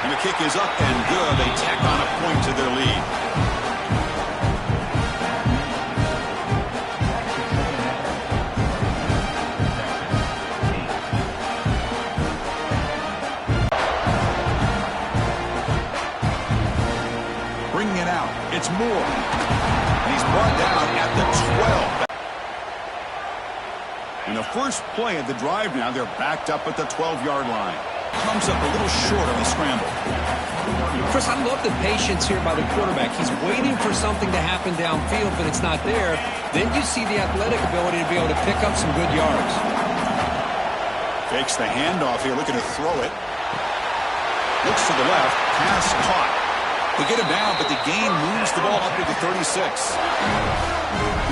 And the kick is up and good. They tack on a point to their lead. Bringing it out. It's Moore. And he's brought down at the 12. In the first play of the drive now, they're backed up at the 12-yard line. Comes up a little short on the scramble. Chris, I love the patience here by the quarterback. He's waiting for something to happen downfield, but it's not there. Then you see the athletic ability to be able to pick up some good yards. Fakes the handoff here, looking to throw it. Looks to the left, pass caught. They get him down, but the gain moves the ball up to the 36.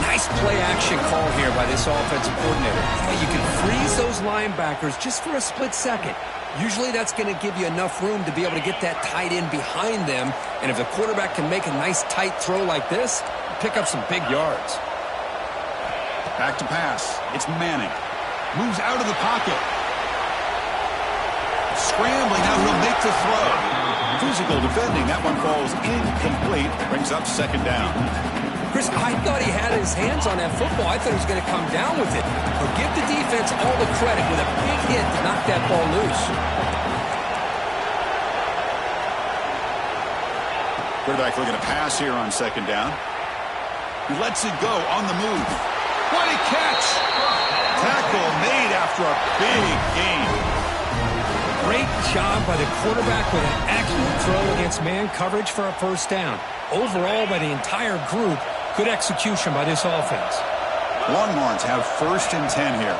Nice play-action call here by this offensive coordinator. You can freeze those linebackers just for a split second. Usually that's going to give you enough room to be able to get that tight end behind them. And if the quarterback can make a nice tight throw like this, pick up some big yards. Back to pass. It's Manning. Moves out of the pocket. Scrambling, now he'll make the throw. Physical defending, that one falls incomplete. Brings up second down. Chris, I thought he had his hands on that football. I thought he was going to come down with it. But give the defense all the credit with a big hit to knock that ball loose. Quarterback looking to pass here on second down. He lets it go on the move. What a catch! Tackle made after a big gain. Great job by the quarterback with an accurate throw against man coverage for a first down. Overall, by the entire group, good execution by this offense. Longhorns have 1st and 10 here.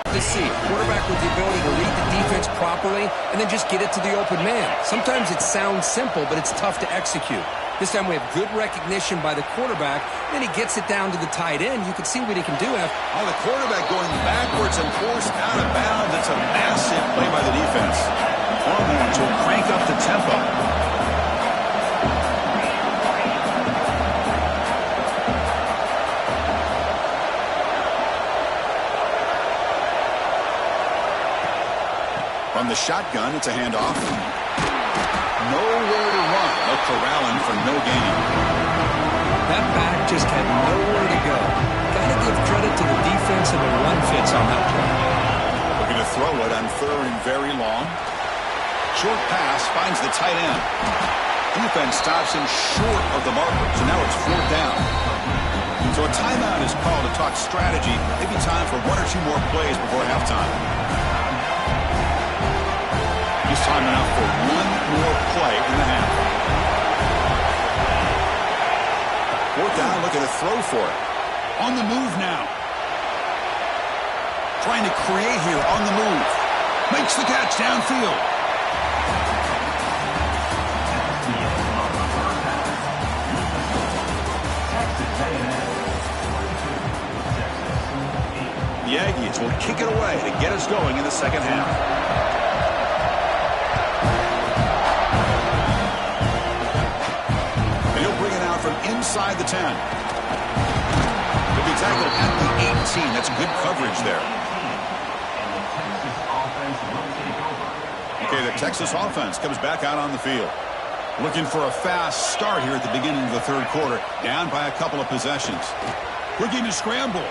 To see quarterback with the ability to read the defense properly and then just get it to the open man. Sometimes it sounds simple, but it's tough to execute. This time we have good recognition by the quarterback. Then he gets it down to the tight end. You can see what he can do. Oh, the quarterback going backwards and forced out of bounds. It's a massive play by the defense. Longhorns will crank up the tempo. From the shotgun, it's a handoff. Nowhere to run. They'll corral him for no gain. That back just had nowhere to go. Got to give credit to the defense and the run fits on that play. Looking to throw it on 3rd and very long. Short pass finds the tight end. Defense stops him short of the marker, so now it's 4th down. So a timeout is called to talk strategy. Maybe time for 1 or 2 more plays before halftime. Just time enough for 1 more play in the half. 4th down, looking to throw for it. On the move now. Trying to create here on the move. Makes the catch downfield. The Aggies will kick it away to get us going in the second half. Inside the 10. He'll be tackled at the 18. That's good coverage there. Okay, the Texas offense comes back out on the field. Looking for a fast start here at the beginning of the 3rd quarter. Down by a couple of possessions. Looking to scramble.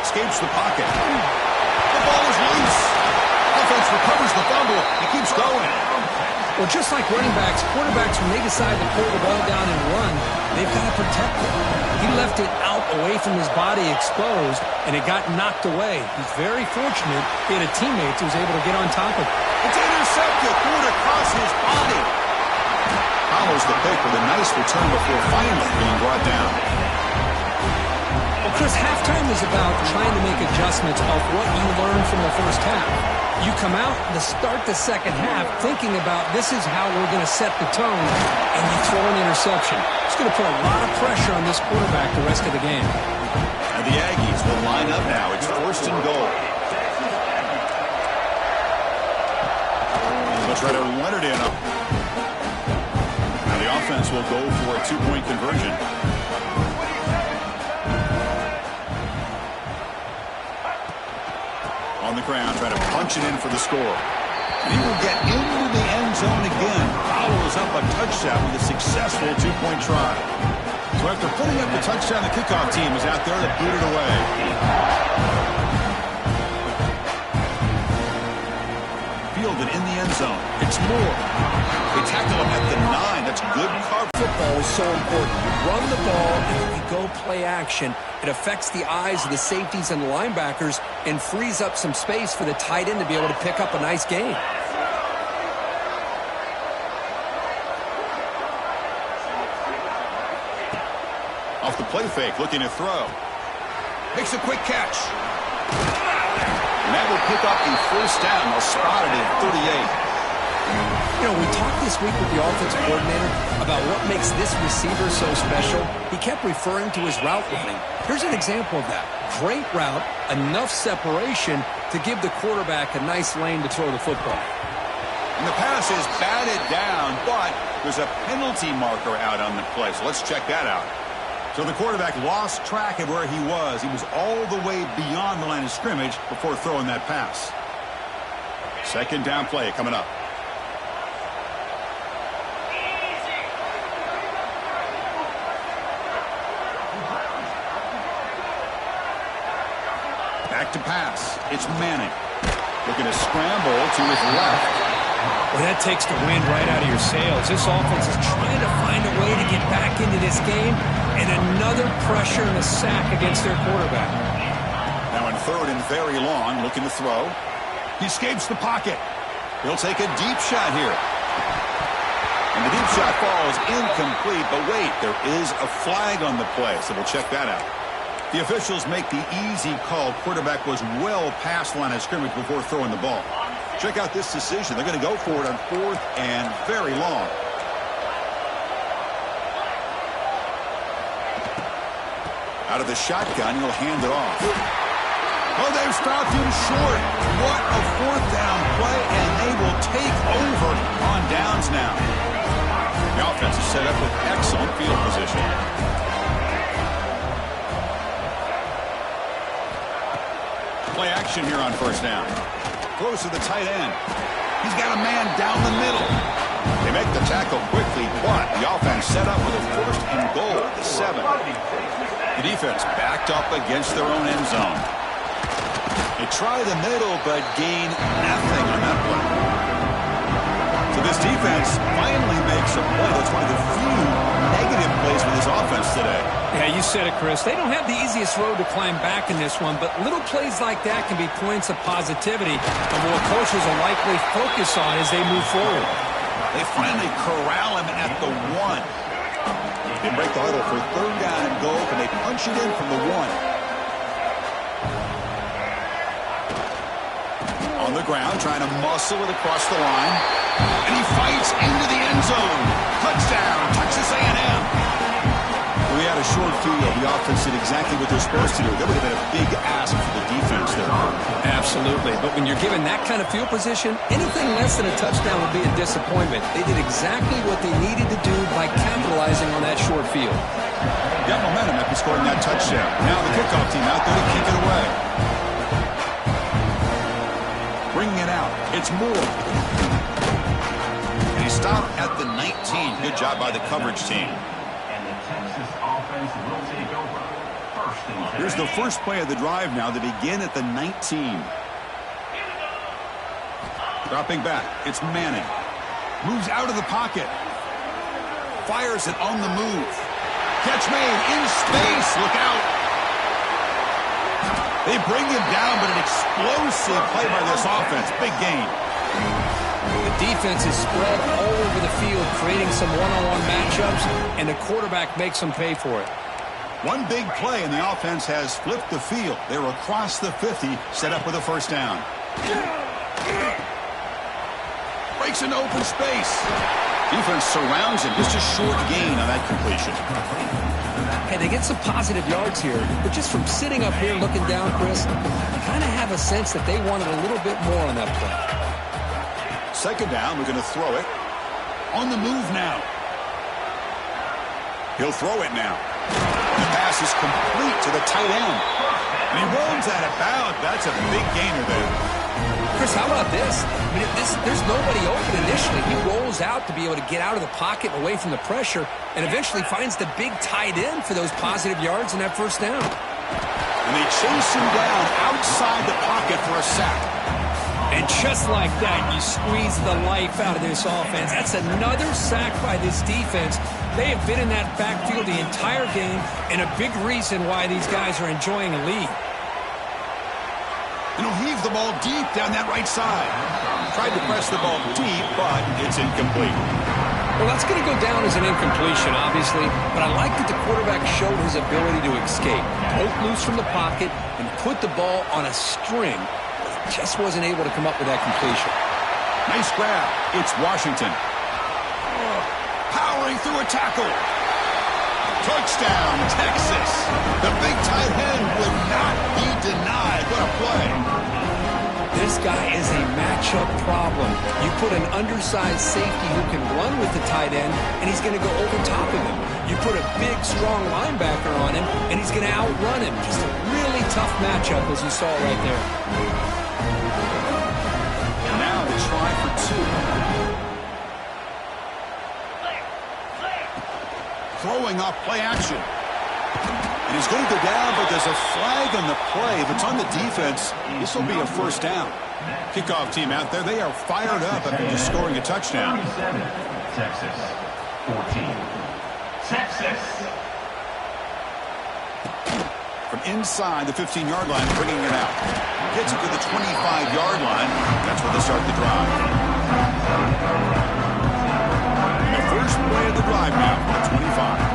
Escapes the pocket. The ball is loose. Offense recovers the fumble. He keeps going. Well, just like running backs, quarterbacks, when they decide to pull the ball down and run, they've got to protect it. He left it out away from his body exposed, and it got knocked away. He's very fortunate he had a teammate who was able to get on top of it. It's intercepted, threw it across his body. Follows the pick with a nice return before finally being brought down. Well, Chris, halftime is about trying to make adjustments off what you learned from the first half. You come out to start the second half thinking about this is how we're going to set the tone, and you throw an interception. It's going to put a lot of pressure on this quarterback the rest of the game. And the Aggies will line up now. It's 1st and goal. They'll try to run it in. Now the offense will go for a 2-point conversion. On the ground, trying to punch it in for the score. He will get into the end zone again. Follows up a touchdown with a successful two-point try. So after putting up the touchdown, the kickoff team is out there to boot it away. Fielded in the end zone. It's Moore. They tackle him at the 9. That's good coverage. Football is so important. You run the ball, and if you go play action, it affects the eyes of the safeties and the linebackers and frees up some space for the tight end to be able to pick up a nice gain. Off the play fake, looking to throw. Makes a quick catch. And that will pick up the first down. They'll spot it at 38. You know, we talked this week with the offensive coordinator about what makes this receiver so special. He kept referring to his route running. Here's an example of that. Great route, enough separation to give the quarterback a nice lane to throw the football. And the pass is batted down, but there's a penalty marker out on the play. So let's check that out. So the quarterback lost track of where he was. He was all the way beyond the line of scrimmage before throwing that pass. Second down play coming up. Back to pass. It's Manning. Looking to scramble to his left. Well, that takes the wind right out of your sails. This offense is trying to find a way to get back into this game, and another pressure and a sack against their quarterback. Now in third and very long, looking to throw. He escapes the pocket. He'll take a deep shot here. And the deep shot falls incomplete, but wait, there is a flag on the play, so we'll check that out. The officials make the easy call. Quarterback was well past the line of scrimmage before throwing the ball. Check out this decision. They're going to go for it on fourth and very long. Out of the shotgun, he'll hand it off. Oh, they've stopped him short. What a fourth down play, and they will take over on downs now. The offense is set up with excellent field position. Play action here on first down. Close to the tight end. He's got a man down the middle. They make the tackle quickly, but the offense set up with a first and goal at the 7. The defense backed up against their own end zone. They try the middle, but gain nothing on that play. So this defense finally makes a play. That's one of the few negative plays for this offense today. Yeah, you said it, Chris. They don't have the easiest road to climb back in this one, but little plays like that can be points of positivity of what coaches will likely focus on as they move forward. They finally corral him at the 1. They break the huddle for third down and goal. Can they punch it in from the 1? On the ground, trying to muscle it across the line. And he fights into the end zone. Touchdown, Texas A&M. We had a short field. The offense did exactly what they're supposed to do. That would have been a big ask for the defense there. Absolutely. But when you're given that kind of field position, anything less than a touchdown would be a disappointment. They did exactly what they needed to do by capitalizing on that short field. Got momentum after scoring that touchdown. Now the kickoff team out there to kick it away. Bringing it out. It's Moore. And he stopped at the 19. Good job by the coverage team. Here's the first play of the drive now. They begin at the 19. Dropping back. It's Manning. Moves out of the pocket. Fires it on the move. Catch made in space. Look out. They bring him down, but an explosive play by this offense. Big gain. The defense is spread all over the field, creating some one-on-one matchups, and the quarterback makes them pay for it. One big play, and the offense has flipped the field. They're across the 50, set up with a first down. Breaks into open space. Defense surrounds him. Just a short gain on that completion. Hey, they get some positive yards here, but just from sitting up here looking down, Chris, I kind of have a sense that they wanted a little bit more on that play. Second down, we're going to throw it. On the move now. He'll throw it now. The pass is complete to the tight end. And he runs out of bounds. That's a big gainer there. Chris, how about this? I mean, there's nobody open initially. He rolls out to be able to get out of the pocket and away from the pressure and eventually finds the big tight end for those positive yards and that first down. And they chase him down outside the pocket for a sack. And just like that, you squeeze the life out of this offense. That's another sack by this defense. They have been in that backfield the entire game, and a big reason why these guys are enjoying a lead. And he'll heave the ball deep down that right side. Tried to press the ball deep, but it's incomplete. Well, that's going to go down as an incompletion, obviously, but I like that the quarterback showed his ability to escape, broke loose from the pocket, and put the ball on a string. Just wasn't able to come up with that completion. Nice grab. It's Washington. Powering through a tackle. Touchdown, Texas. The big tight end would not be denied. What a play. This guy is a matchup problem. You put an undersized safety who can run with the tight end, and he's going to go over top of him. You put a big, strong linebacker on him, and he's going to outrun him. Just a really tough matchup, as you saw right there. Now the try for two. Throwing off play action. And he's going to go down, but there's a flag on the play. If it's on the defense, this will be a first down. Kickoff team out there, they are fired up after just scoring a touchdown. 27, Texas. 14. Texas. From inside the 15-yard line, bringing it out. Gets it to the 25-yard line. That's where they start the drive. And the first play of the drive now, the 25.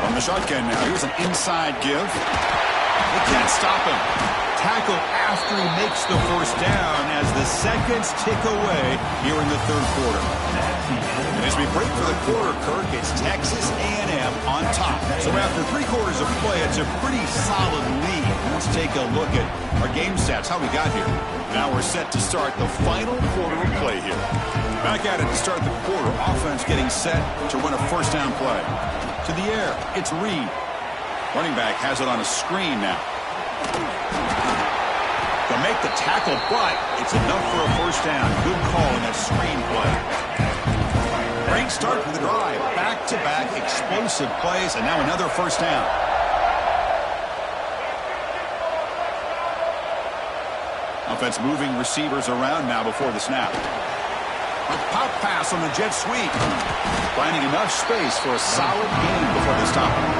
On the shotgun now, here's an inside give. They can't stop him. Tackle after he makes the first down as the seconds tick away here in the third quarter. And as we break for the quarter, Kirk, it's Texas A&M on top. So after 3 quarters of play, it's a pretty solid lead. Let's take a look at our game stats, how we got here. Now we're set to start the final quarter of play here. Back at it to start the quarter. Offense getting set to run a first down play. To the air, it's Reed. Running back has it on a screen now. They'll make the tackle, but it's enough for a first down. Good call in that screen play. Great start for the drive. Back-to-back explosive plays, and now another first down. Offense moving receivers around now before the snap. A pop pass on the jet sweep. Finding enough space for a solid gain before they stop him.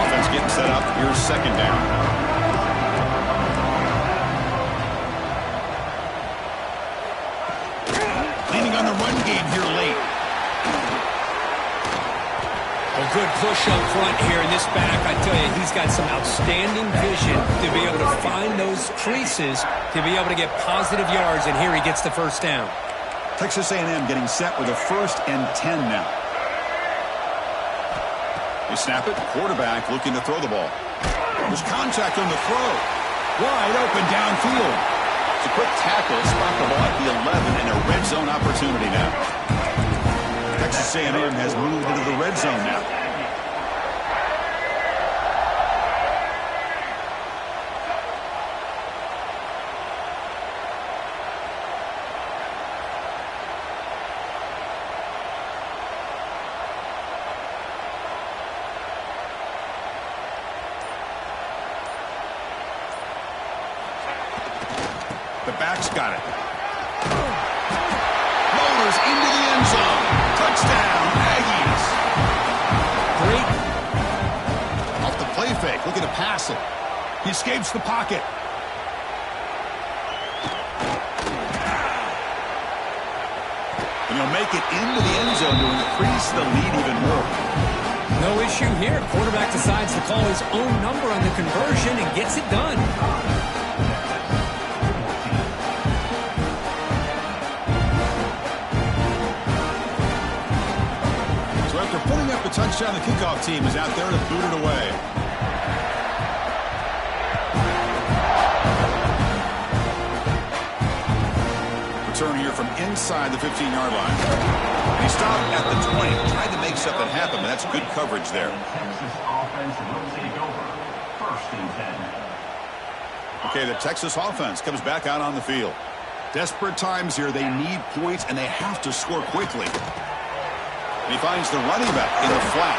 Offense getting set up. Here's second down. Leaning on the run game here late. A good push up front here in this back. I tell you, he's got some outstanding vision to be able to find those creases, to be able to get positive yards, and here he gets the first down. Texas A&M getting set with a 1st and 10 now. They snap it. Quarterback looking to throw the ball. There's contact on the throw. Wide open downfield. It's a quick tackle. Spot the ball at the 11 and a red zone opportunity now. Texas A&M has moved into the red zone now. The back's got it. Motors into the end zone. Touchdown, Aggies. Great. Off the play fake, looking to pass it. He escapes the pocket. And he'll make it into the end zone to increase the lead even more. No issue here. Quarterback decides to call his own number on the conversion and gets it done. After putting up a touchdown, the kickoff team is out there to boot it away. Return here here from inside the 15-yard line. He stopped at the 20, tried to make something happen, but that's good coverage there. Texas offense will take over. 1st and 10. Okay, the Texas offense comes back out on the field. Desperate times here. They need points, and they have to score quickly. And he finds the running back in the flat.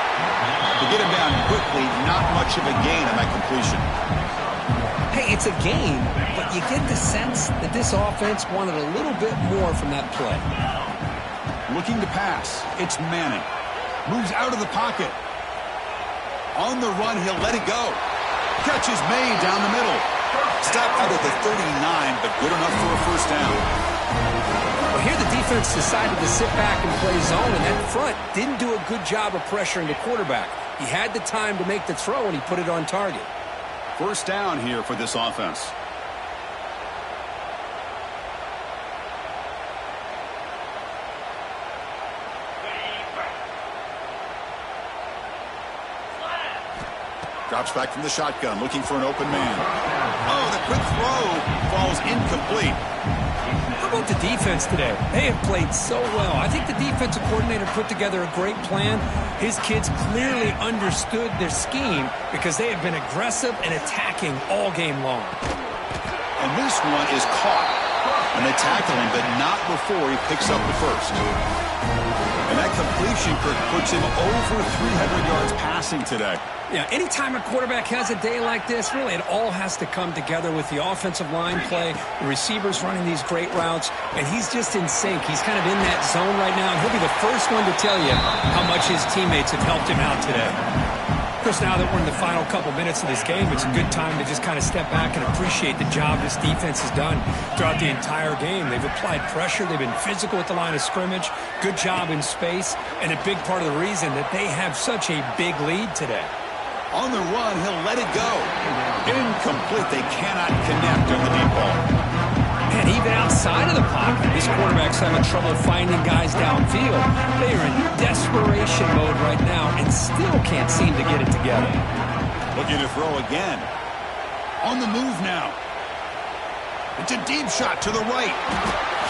To get him down quickly, not much of a gain on that completion. Hey, it's a gain, but you get the sense that this offense wanted a little bit more from that play. Looking to pass. It's Manning. Moves out of the pocket. On the run, he'll let it go. Catch is made down the middle. Stop out at the 39, but good enough for a first down. Well, here the defense decided to sit back and play zone, and that front didn't do a good job of pressuring the quarterback. He had the time to make the throw, and he put it on target. First down here for this offense. Drops back from the shotgun, looking for an open man. Oh, the quick throw falls incomplete. How about the defense today? They have played so well. I think the defensive coordinator put together a great plan. His kids clearly understood their scheme because they have been aggressive and attacking all game long. And this one is caught. And they tackle him, but not before he picks up the first. And that completion, Kirk, puts him over 300 yards passing today. Yeah, anytime a quarterback has a day like this, really it all has to come together with the offensive line play, the receivers running these great routes, and he's just in sync. He's kind of in that zone right now, and he'll be the first one to tell you how much his teammates have helped him out today. Of course, now that we're in the final couple minutes of this game, it's a good time to just kind of step back and appreciate the job this defense has done throughout the entire game. They've applied pressure. They've been physical at the line of scrimmage. Good job in space, and a big part of the reason that they have such a big lead today. On the run, he'll let it go. Incomplete. They cannot connect on the deep ball. And even outside of the pocket, this quarterback's having trouble finding guys downfield. They are in desperation mode right now and still can't seem to get it together. Looking to throw again. On the move now. It's a deep shot to the right.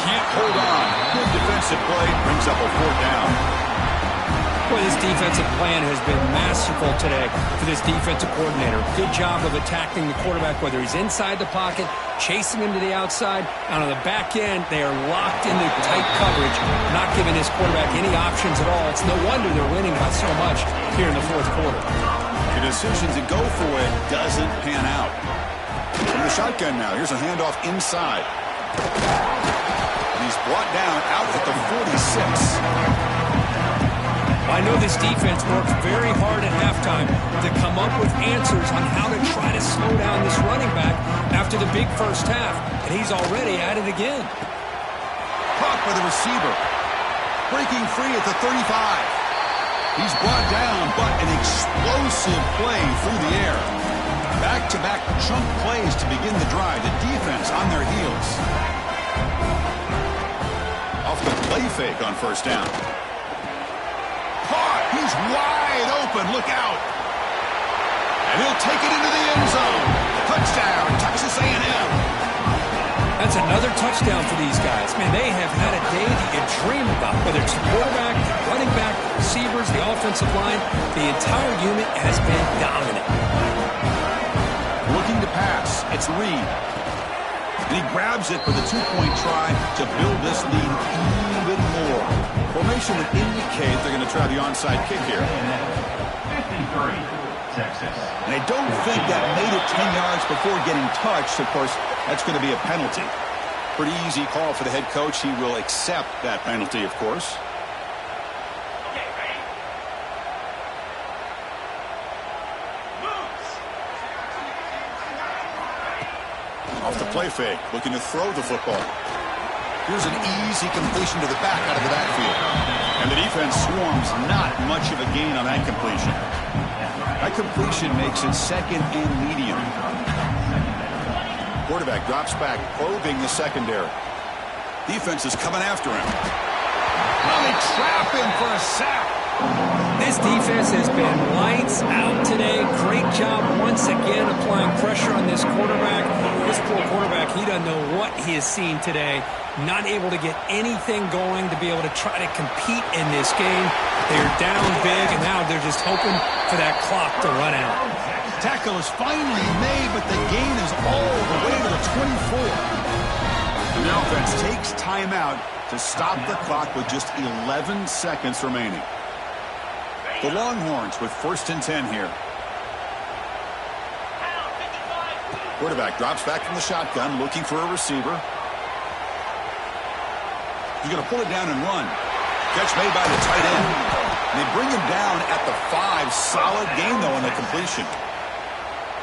Can't hold on. Good defensive play. Brings up a 4th down. Boy, this defensive plan has been masterful today for this defensive coordinator. Good job of attacking the quarterback, whether he's inside the pocket, chasing him to the outside, and on the back end, they are locked into tight coverage, not giving this quarterback any options at all. It's no wonder they're winning by so much here in the 4th quarter. The decision to go for it doesn't pan out. From the shotgun now, here's a handoff inside. And he's brought down out at the 46. I know this defense worked very hard at halftime to come up with answers on how to try to slow down this running back after the big first half, and he's already at it again. Caught by the receiver. Breaking free at the 35. He's brought down, but an explosive play through the air. Back-to-back chunk plays to begin the drive. The defense on their heels. Off the play fake on first down. He's wide open. Look out. And he'll take it into the end zone. Touchdown, Texas A&M. That's another touchdown for these guys. Man, they have had a day that you dream about, whether it's the quarterback, the running back, the receivers, the offensive line. The entire unit has been dominant. Looking to pass. It's Reed. And he grabs it for the 2-point try to build this lead even more. Formation would indicate they're going to try the onside kick here. 53, Texas. And I don't think that made it 10 yards before getting touched. Of course, that's going to be a penalty. Pretty easy call for the head coach. He will accept that penalty, of course. Off the play fake, looking to throw the football. Here's an easy completion to the back out of the backfield. And the defense swarms, not much of a gain on that completion. That completion makes it 2nd and medium. Quarterback drops back, probing the secondary. Defense is coming after him. Well, they trap him for a sack. This defense has been lights out today. Great job once again applying pressure on this quarterback. This poor quarterback, he doesn't know what he has seen today. not able to get anything going to be able to try to compete in this game. They're down big, and now they're just hoping for that clock to run out. Tackle is finally made, but the gain is all the way to the 24. The offense takes timeout to stop the clock with just 11 seconds remaining. The Longhorns with 1st and 10 here. Quarterback drops back from the shotgun, looking for a receiver. He's going to pull it down and run. Catch made by the tight end. And they bring him down at the 5. Solid gain, though, on the completion.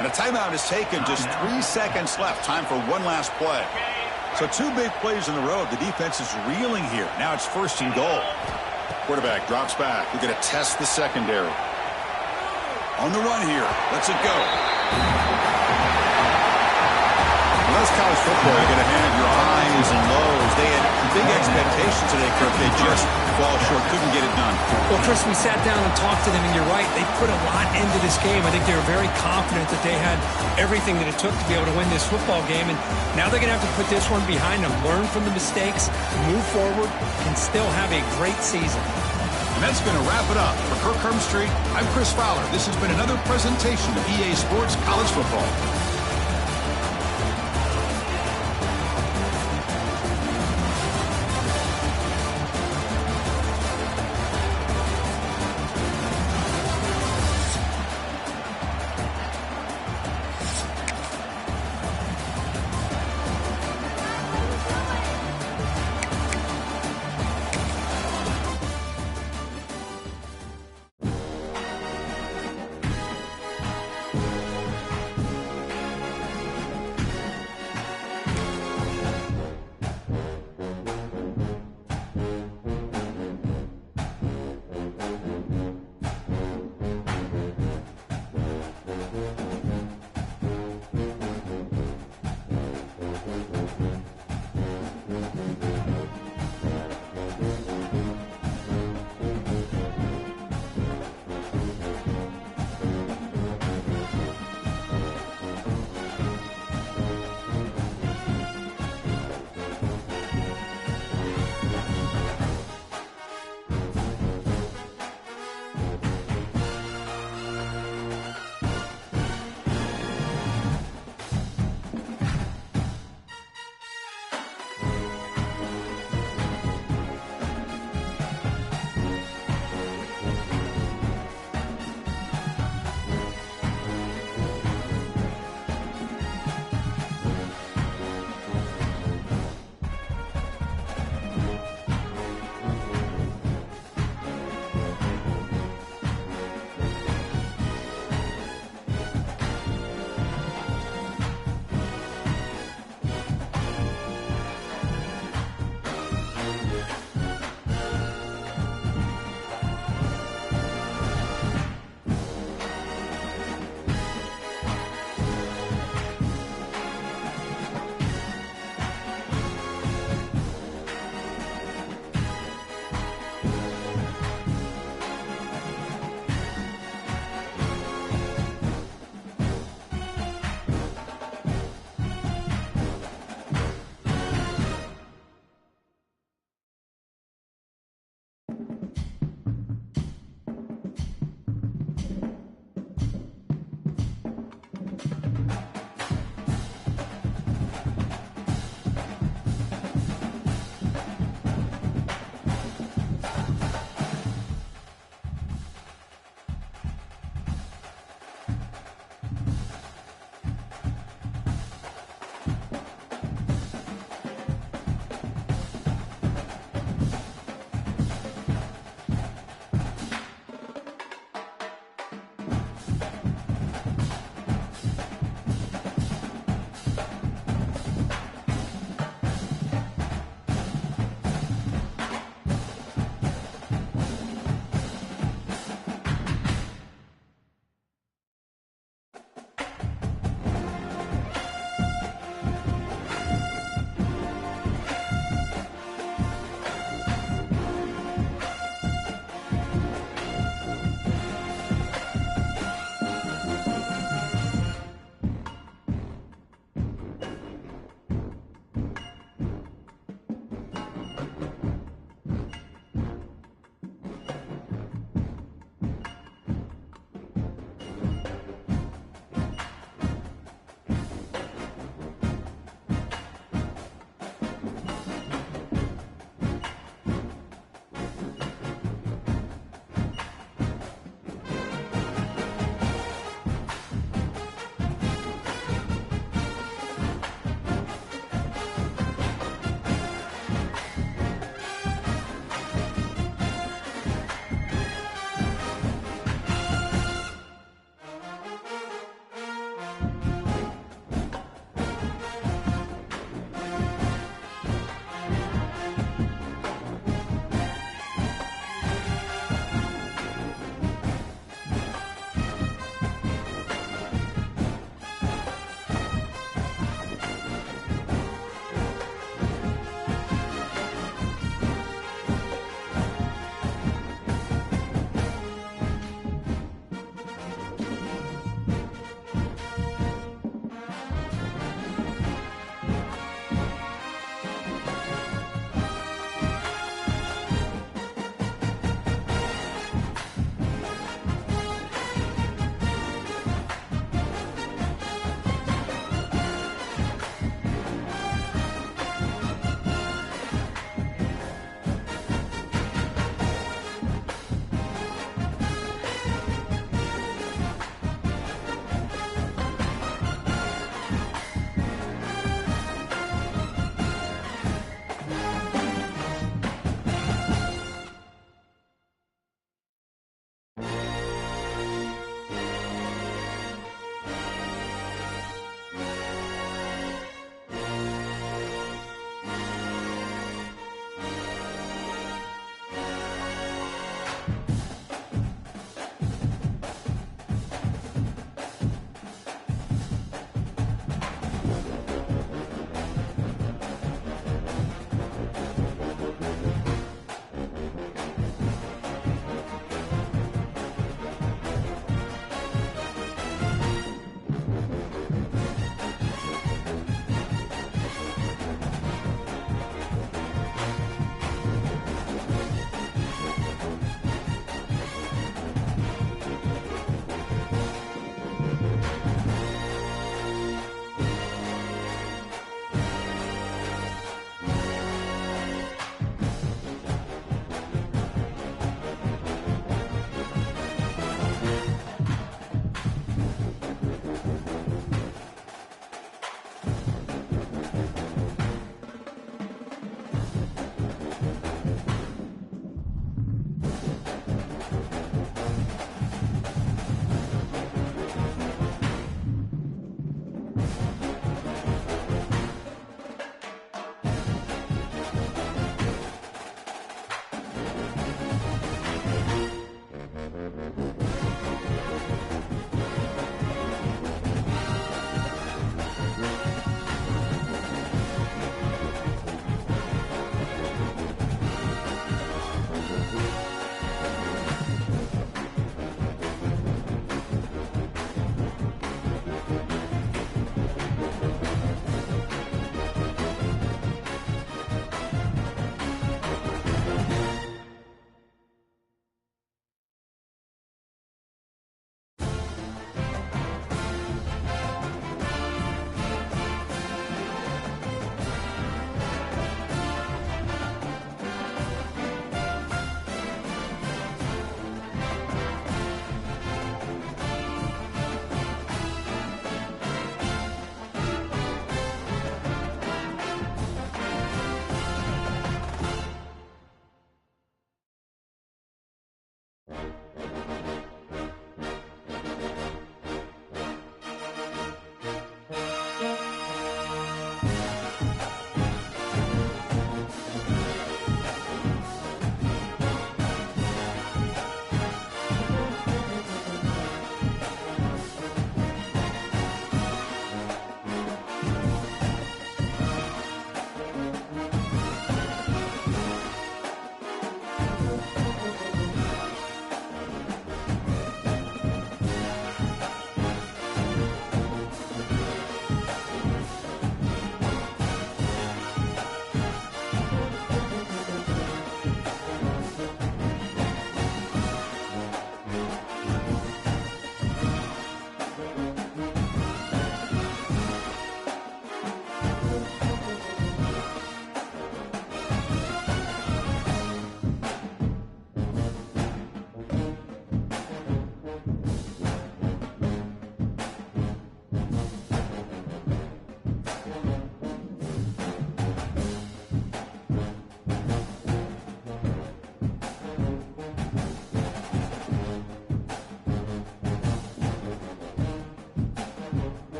And a timeout is taken. Just 3 seconds left. Time for one last play. So 2 big plays in a row. The defense is reeling here. Now it's 1st and goal. Quarterback drops back. We're going to test the secondary. On the run here. Lets it go. That's college football. You're going to have your highs and lows. They had big expectations today, Kirk. They just fall short. Couldn't get it done. Well, Chris, we sat down and talked to them, and you're right. They put a lot into this game. I think they were very confident that they had everything that it took to be able to win this football game. And now they're going to have to put this one behind them, learn from the mistakes, move forward, and still have a great season. And that's going to wrap it up. For Kirk Hermstreet, I'm Chris Fowler. This has been another presentation of EA Sports College Football.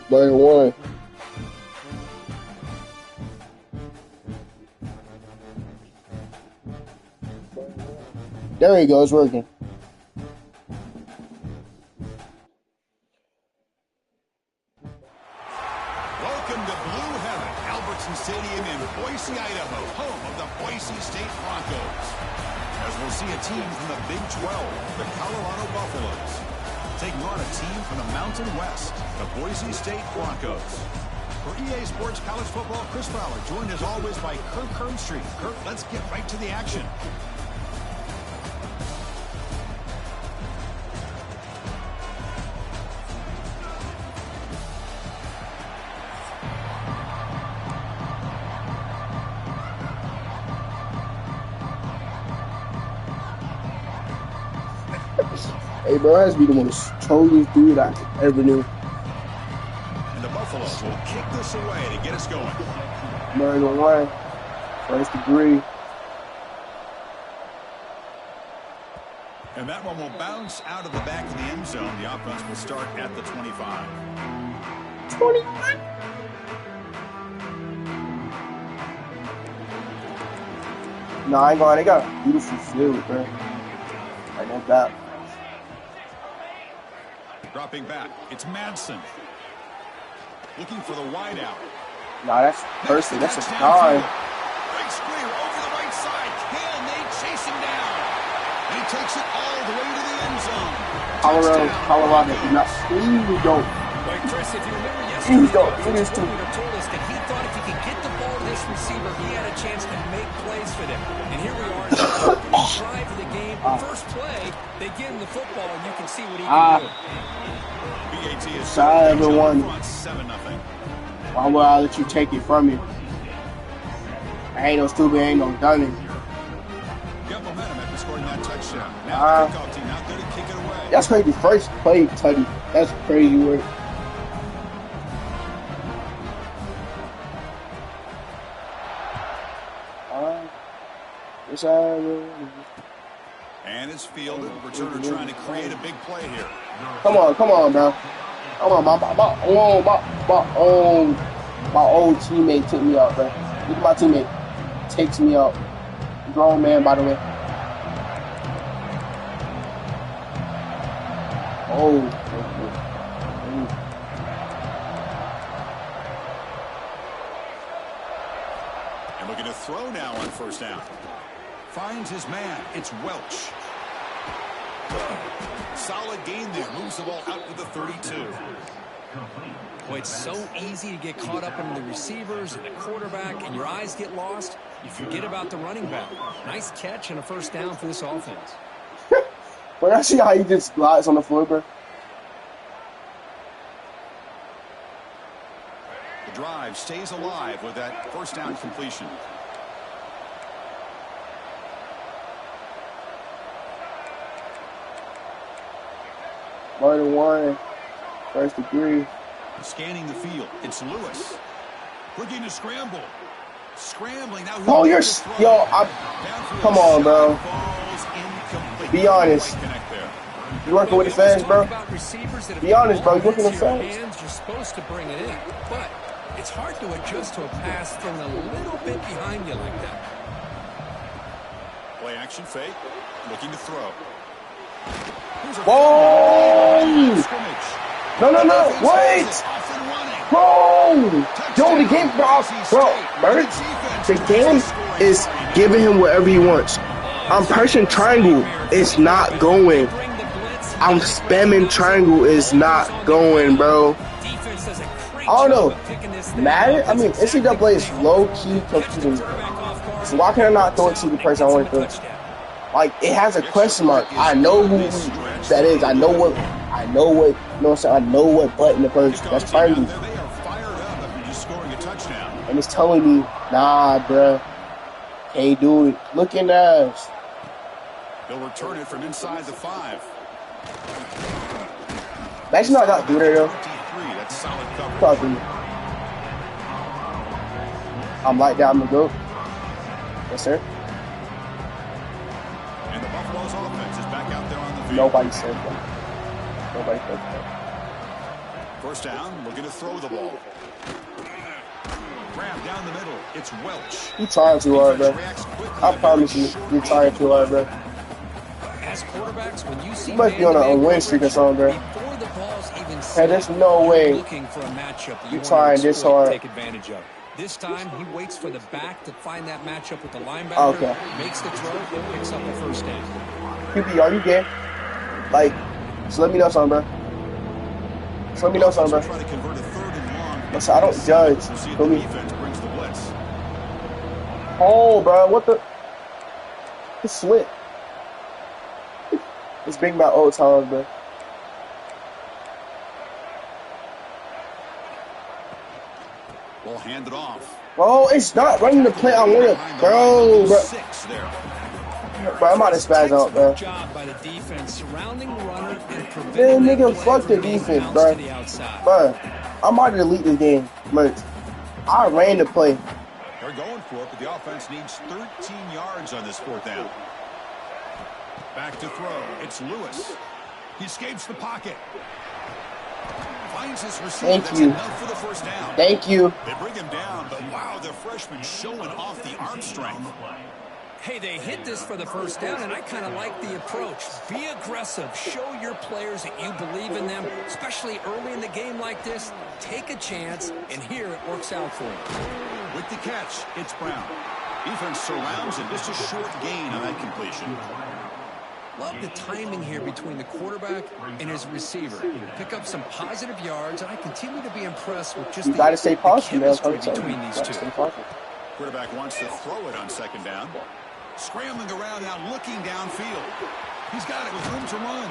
1-1. There you go. It's working. Welcome to Blue Heaven, Albertson Stadium in Boise, Idaho, home of the Boise State Broncos. As we'll see a team from the Big 12, the Colorado Buffaloes, taking on a team from the Mountain West, the Boise State Broncos. For EA Sports College Football, Chris Fowler, joined as always by Kirk Hermstreet. Kirk, let's get right to the action. Hey, bro, that has to be the most trolliest dude I ever knew. And the Buffaloes will kick this away to get us going. Murray on line. First degree. And that one will bounce out of the back of the end zone. The offense will start at the 25. 25. No, I ain't going. They got a beautiful field, bro. I know that. Dropping back, it's Madsen. Looking for the wide out. Nah, that's person. That's a guy. Big squeer over the right side. Can they chase him down? He takes it all the way to the end zone. Colorado did not. Please don't. Like Chris, if you remember Please don't. yesterday, Please don't. told us that he thought if he could get the ball to this receiver, he had a chance to make plays for them. And here we are in the drive of the game. First play, they give him the football, and you can see what he can do. BAT is 7-1. 7-0. Why would I let you take it from me? I ain't no stupid, ain't no dummy. Got momentum after scoring that touchdown. Now the kickoff team out there to kick it away. That's crazy. First play, Tutty. That's crazy work. And it's fielded. Returner trying to create a big play here. Come on, bro. Come on, my old teammate took me out, bro. Look at my teammate. Takes me out. Grown man, by the way. And looking to throw now on first down. Finds his man. It's Welch. Solid gain there. Moves the ball out to the 32. Boy, it's so easy to get caught up in the receivers and the quarterback, and your eyes get lost. You forget about the running back. Nice catch and a first down for this offense. But I see how he just glides on the floor, bro. The drive stays alive with that first down completion. More than one. First degree. Scanning the field. It's Lewis. Looking to scramble. Scrambling. Now oh, you're... Yo, come on, bro. Be honest. You working with the fans, bro? Be honest, bro. You working with the fans? You're supposed to bring it in, but it's hard to adjust to a pass thrown a little bit behind you like that. Play action fake. Looking to throw. Whoa! No, wait! Bro! Yo, the game, bro, the game is giving him whatever he wants. I'm pressing triangle, it's not going. I'm spamming triangle, it's not going, bro. I don't know. Madden, I mean, NCAA is low-key confusing. So why can I not throw it to the person I want to throw? Like, it has a question mark. I know who that is. I know what, you know what I'm saying? I know what button the person that's triangle. And it's telling me, nah, bruh. Can't do it. Looking at us. They'll return it from inside the 5. Imagine I got through there, though. That's solid coverage. Probably. I'm like that. I'm the GOAT. Yes, sir. And the Buffalo's offense is back out there on the field. Nobody said that. Nobody said that. First down, looking to throw the ball. Grab down the middle. It's Welch. You trying too hard, bro. I promise you, you're trying too hard, bro. As quarterbacks, when you see You must be on a win streak or something, bro. before the ball's even Hey, there's no way looking for a matchup that you're trying this hard. Take advantage of. This time, he waits for the back to find that matchup with the linebacker. Okay. Makes the throw and picks up the first down. QB, are you game? Like, just let me know something, bro. Just let me know something, bro. Listen, I don't judge. Feel me? Oh, bro, what the? It's slick. It's big about old times, bro. We'll hand it off. Oh, it's not running the play I want to throw, bro. Bro, I'm about to spaz out, bro. Man, nigga, fuck the defense, bro. Bro, I'm about to delete this game. Merch. I ran the play. They're going for it, but the offense needs 13 yards on this fourth down. Back to throw. It's Lewis. He escapes the pocket. Finds his receiver. Thank That's you. enough for the first down. Thank you. They bring him down, but wow, the freshman showing off the arm strength. Hey, they hit this for the first down, and I kind of like the approach. Be aggressive. Show your players that you believe in them, especially early in the game like this. Take a chance, and here it works out for him. With the catch, it's Brown. Defense surrounds him. Just a short gain on that completion. Love the timing here between the quarterback and his receiver. Pick up some positive yards, and I continue to be impressed with just the stay positive, chemistry between these two. Quarterback wants to throw it on second down. Scrambling around now, looking downfield. He's got it with room to run.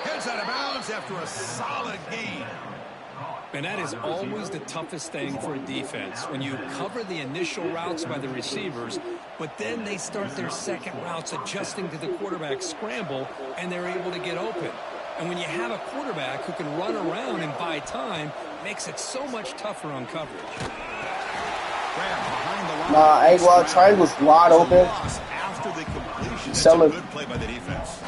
Heads out of bounds after a solid gain. And that is always the toughest thing for a defense, when you cover the initial routes by the receivers, but then they start their second routes adjusting to the quarterback scramble, and they're able to get open. And when you have a quarterback who can run around and buy time, it makes it so much tougher on coverage. Nah, Ncwa, triangle's wide open. After the completion, it's a Selling. good play by the defense.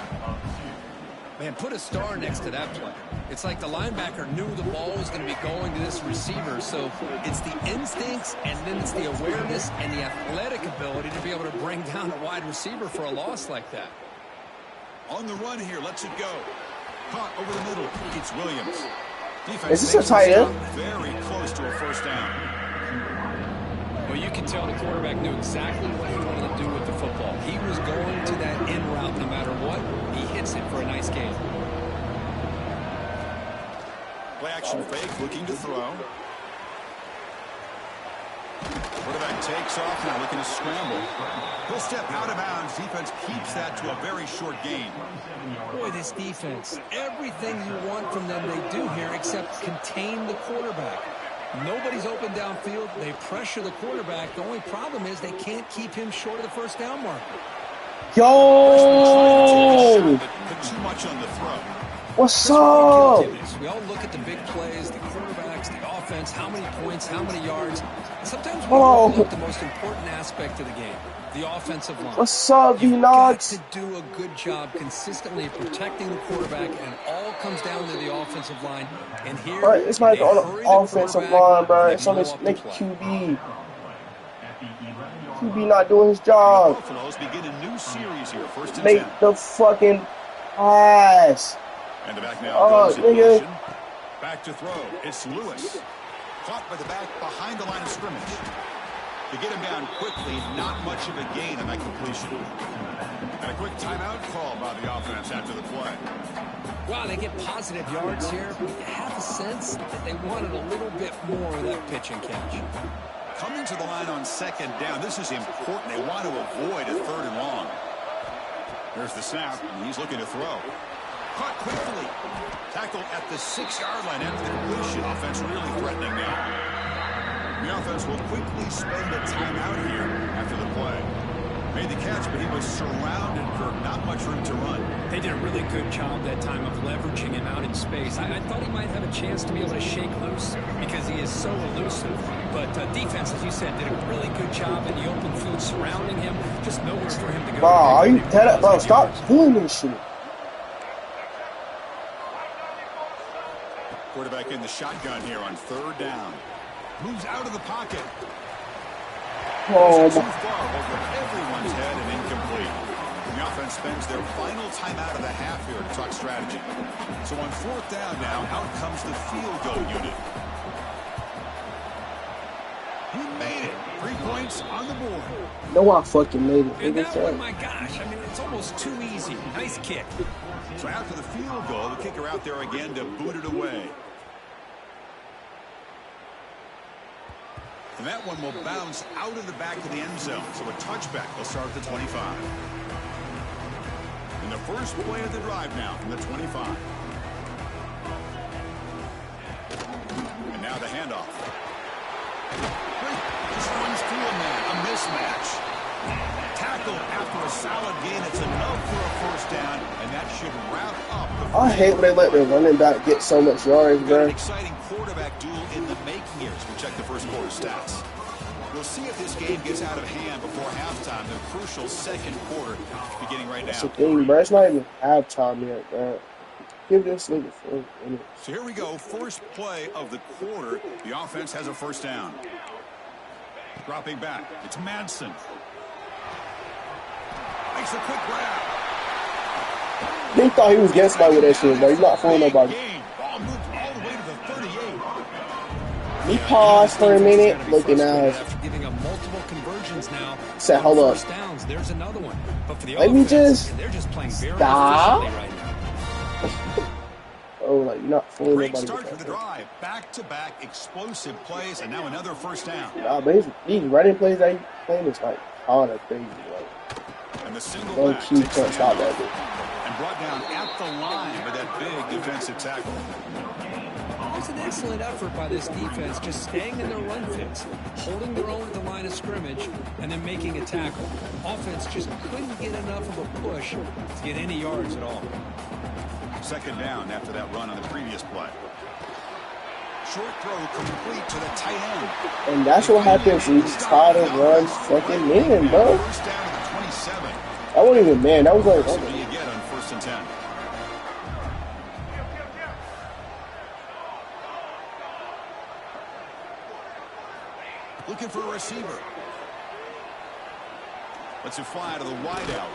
Man, put a star next to that play. It's like the linebacker knew the ball was going to be going to this receiver, so it's the instincts and then it's the awareness and the athletic ability to be able to bring down a wide receiver for a loss like that. On the run here, lets it go. Caught over the middle. It's Williams. Defense Is this a tight end? Very close to a first down. Well, you can tell the quarterback knew exactly what he wanted to do with the football. He was going to that in route no matter what. He hits it for a nice gain. Play action fake, looking to throw. Quarterback takes off now, looking to scramble. He'll step out of bounds. Defense keeps that to a very short gain. Boy, this defense, everything you want from them they do here except contain the quarterback. Nobody's open downfield. They pressure the quarterback. The only problem is they can't keep him short of the first down marker. Yo! Put too much on the throw. What's up? We all look at the big plays, the quarterbacks, the offense, how many points, how many yards. Sometimes we overlook the most important aspect of the game, the offensive line. What's up, You've got D-Nox? to do a good job consistently protecting the quarterback, and it all comes down to the offensive line. And here, Bro, it's not on the offensive line, bro. It's on this next QB. QB not doing his job. Buffaloes begin a new series here, first and Make 10. the fucking pass. And the back now Oh, goes in nigga. motion. Back to throw. It's Lewis. Caught by the back behind the line of scrimmage. To get him down quickly, not much of a gain on that completion. And a quick timeout call by the offense after the play. wow, they get positive yards here, but you have a sense that they wanted a little bit more of that pitch and catch. Coming to the line on second down, this is important. They want to avoid a third and long. There's the snap, and he's looking to throw. Caught quickly. Tackled at the 6-yard line after the completion. Offense really threatening now. The offense will quickly spend a timeout here after the play. Made the catch, but he was surrounded, Kirk. Not much room to run. They did a really good job that time of leveraging him out in space. I thought he might have a chance to be able to shake loose because he is so elusive. But defense, as you said, did a really good job in the open field surrounding him. Just nowhere for him to go. Bro, are you dead? Bro, stop doing this shit. Quarterback in the shotgun here on 3rd down. Moves out of the pocket. Oh, too far over everyone's head and incomplete. The offense spends their final timeout of the half here to talk strategy. So on 4th down now, out comes the field goal unit. He made it. 3 points on the board. No, I fucking made it. And that one, my gosh, I mean, it's almost too easy. Nice kick. So after the field goal, the kicker out there again to boot it away. And that one will bounce out of the back of the end zone. So a touchback will start at the 25. And the first play of the drive now from the 25. And now the handoff. Just runs through a man. A mismatch. Tackled after a solid gain. It's enough for a 1st down. And that should wrap up the I hate when they let their running back get so much yards, bro. An exciting quarterback duel in the making here as we check the first quarter stats. We'll see if this game gets out of hand before halftime. The crucial 2nd quarter beginning right now. That's the thing, bro. It's not even halftime yet, bro. Give this nigga 4 minutes. So here we go. First play of the quarter. The offense has a 1st down. Dropping back. It's Madsen. Makes a quick grab. He thought he was getting somebody with that shit, bro. He's not fooling nobody. Ball moved all the way to the 38. He paused for a minute, looking at After giving up multiple conversions now. Said, hold up. 1st downs, there's another one. But for the Let me offense, just they're just playing very stop. efficiently right now. Oh, like, you're not fooling Great nobody. start with for that, the bro. drive. Back-to-back explosive plays, and now another 1st down. Nah, but these running plays that he's playing is like kind of crazy. Like, And the single low back key takes the can't stop handoff that. and brought down at the line with that big defensive tackle. It's an excellent effort by this defense, just staying in their run fits, holding their own at the line of scrimmage, and then making a tackle. Offense just couldn't get enough of a push to get any yards at all. 2nd down after that run on the previous play. Short throw complete to the tight end. And that's what happens when you try to run fucking man, bro. 1st down to the 27. That wasn't even man. That was like, What do you get on 1st and 10? Looking for a receiver. Lets it fly to the wideout.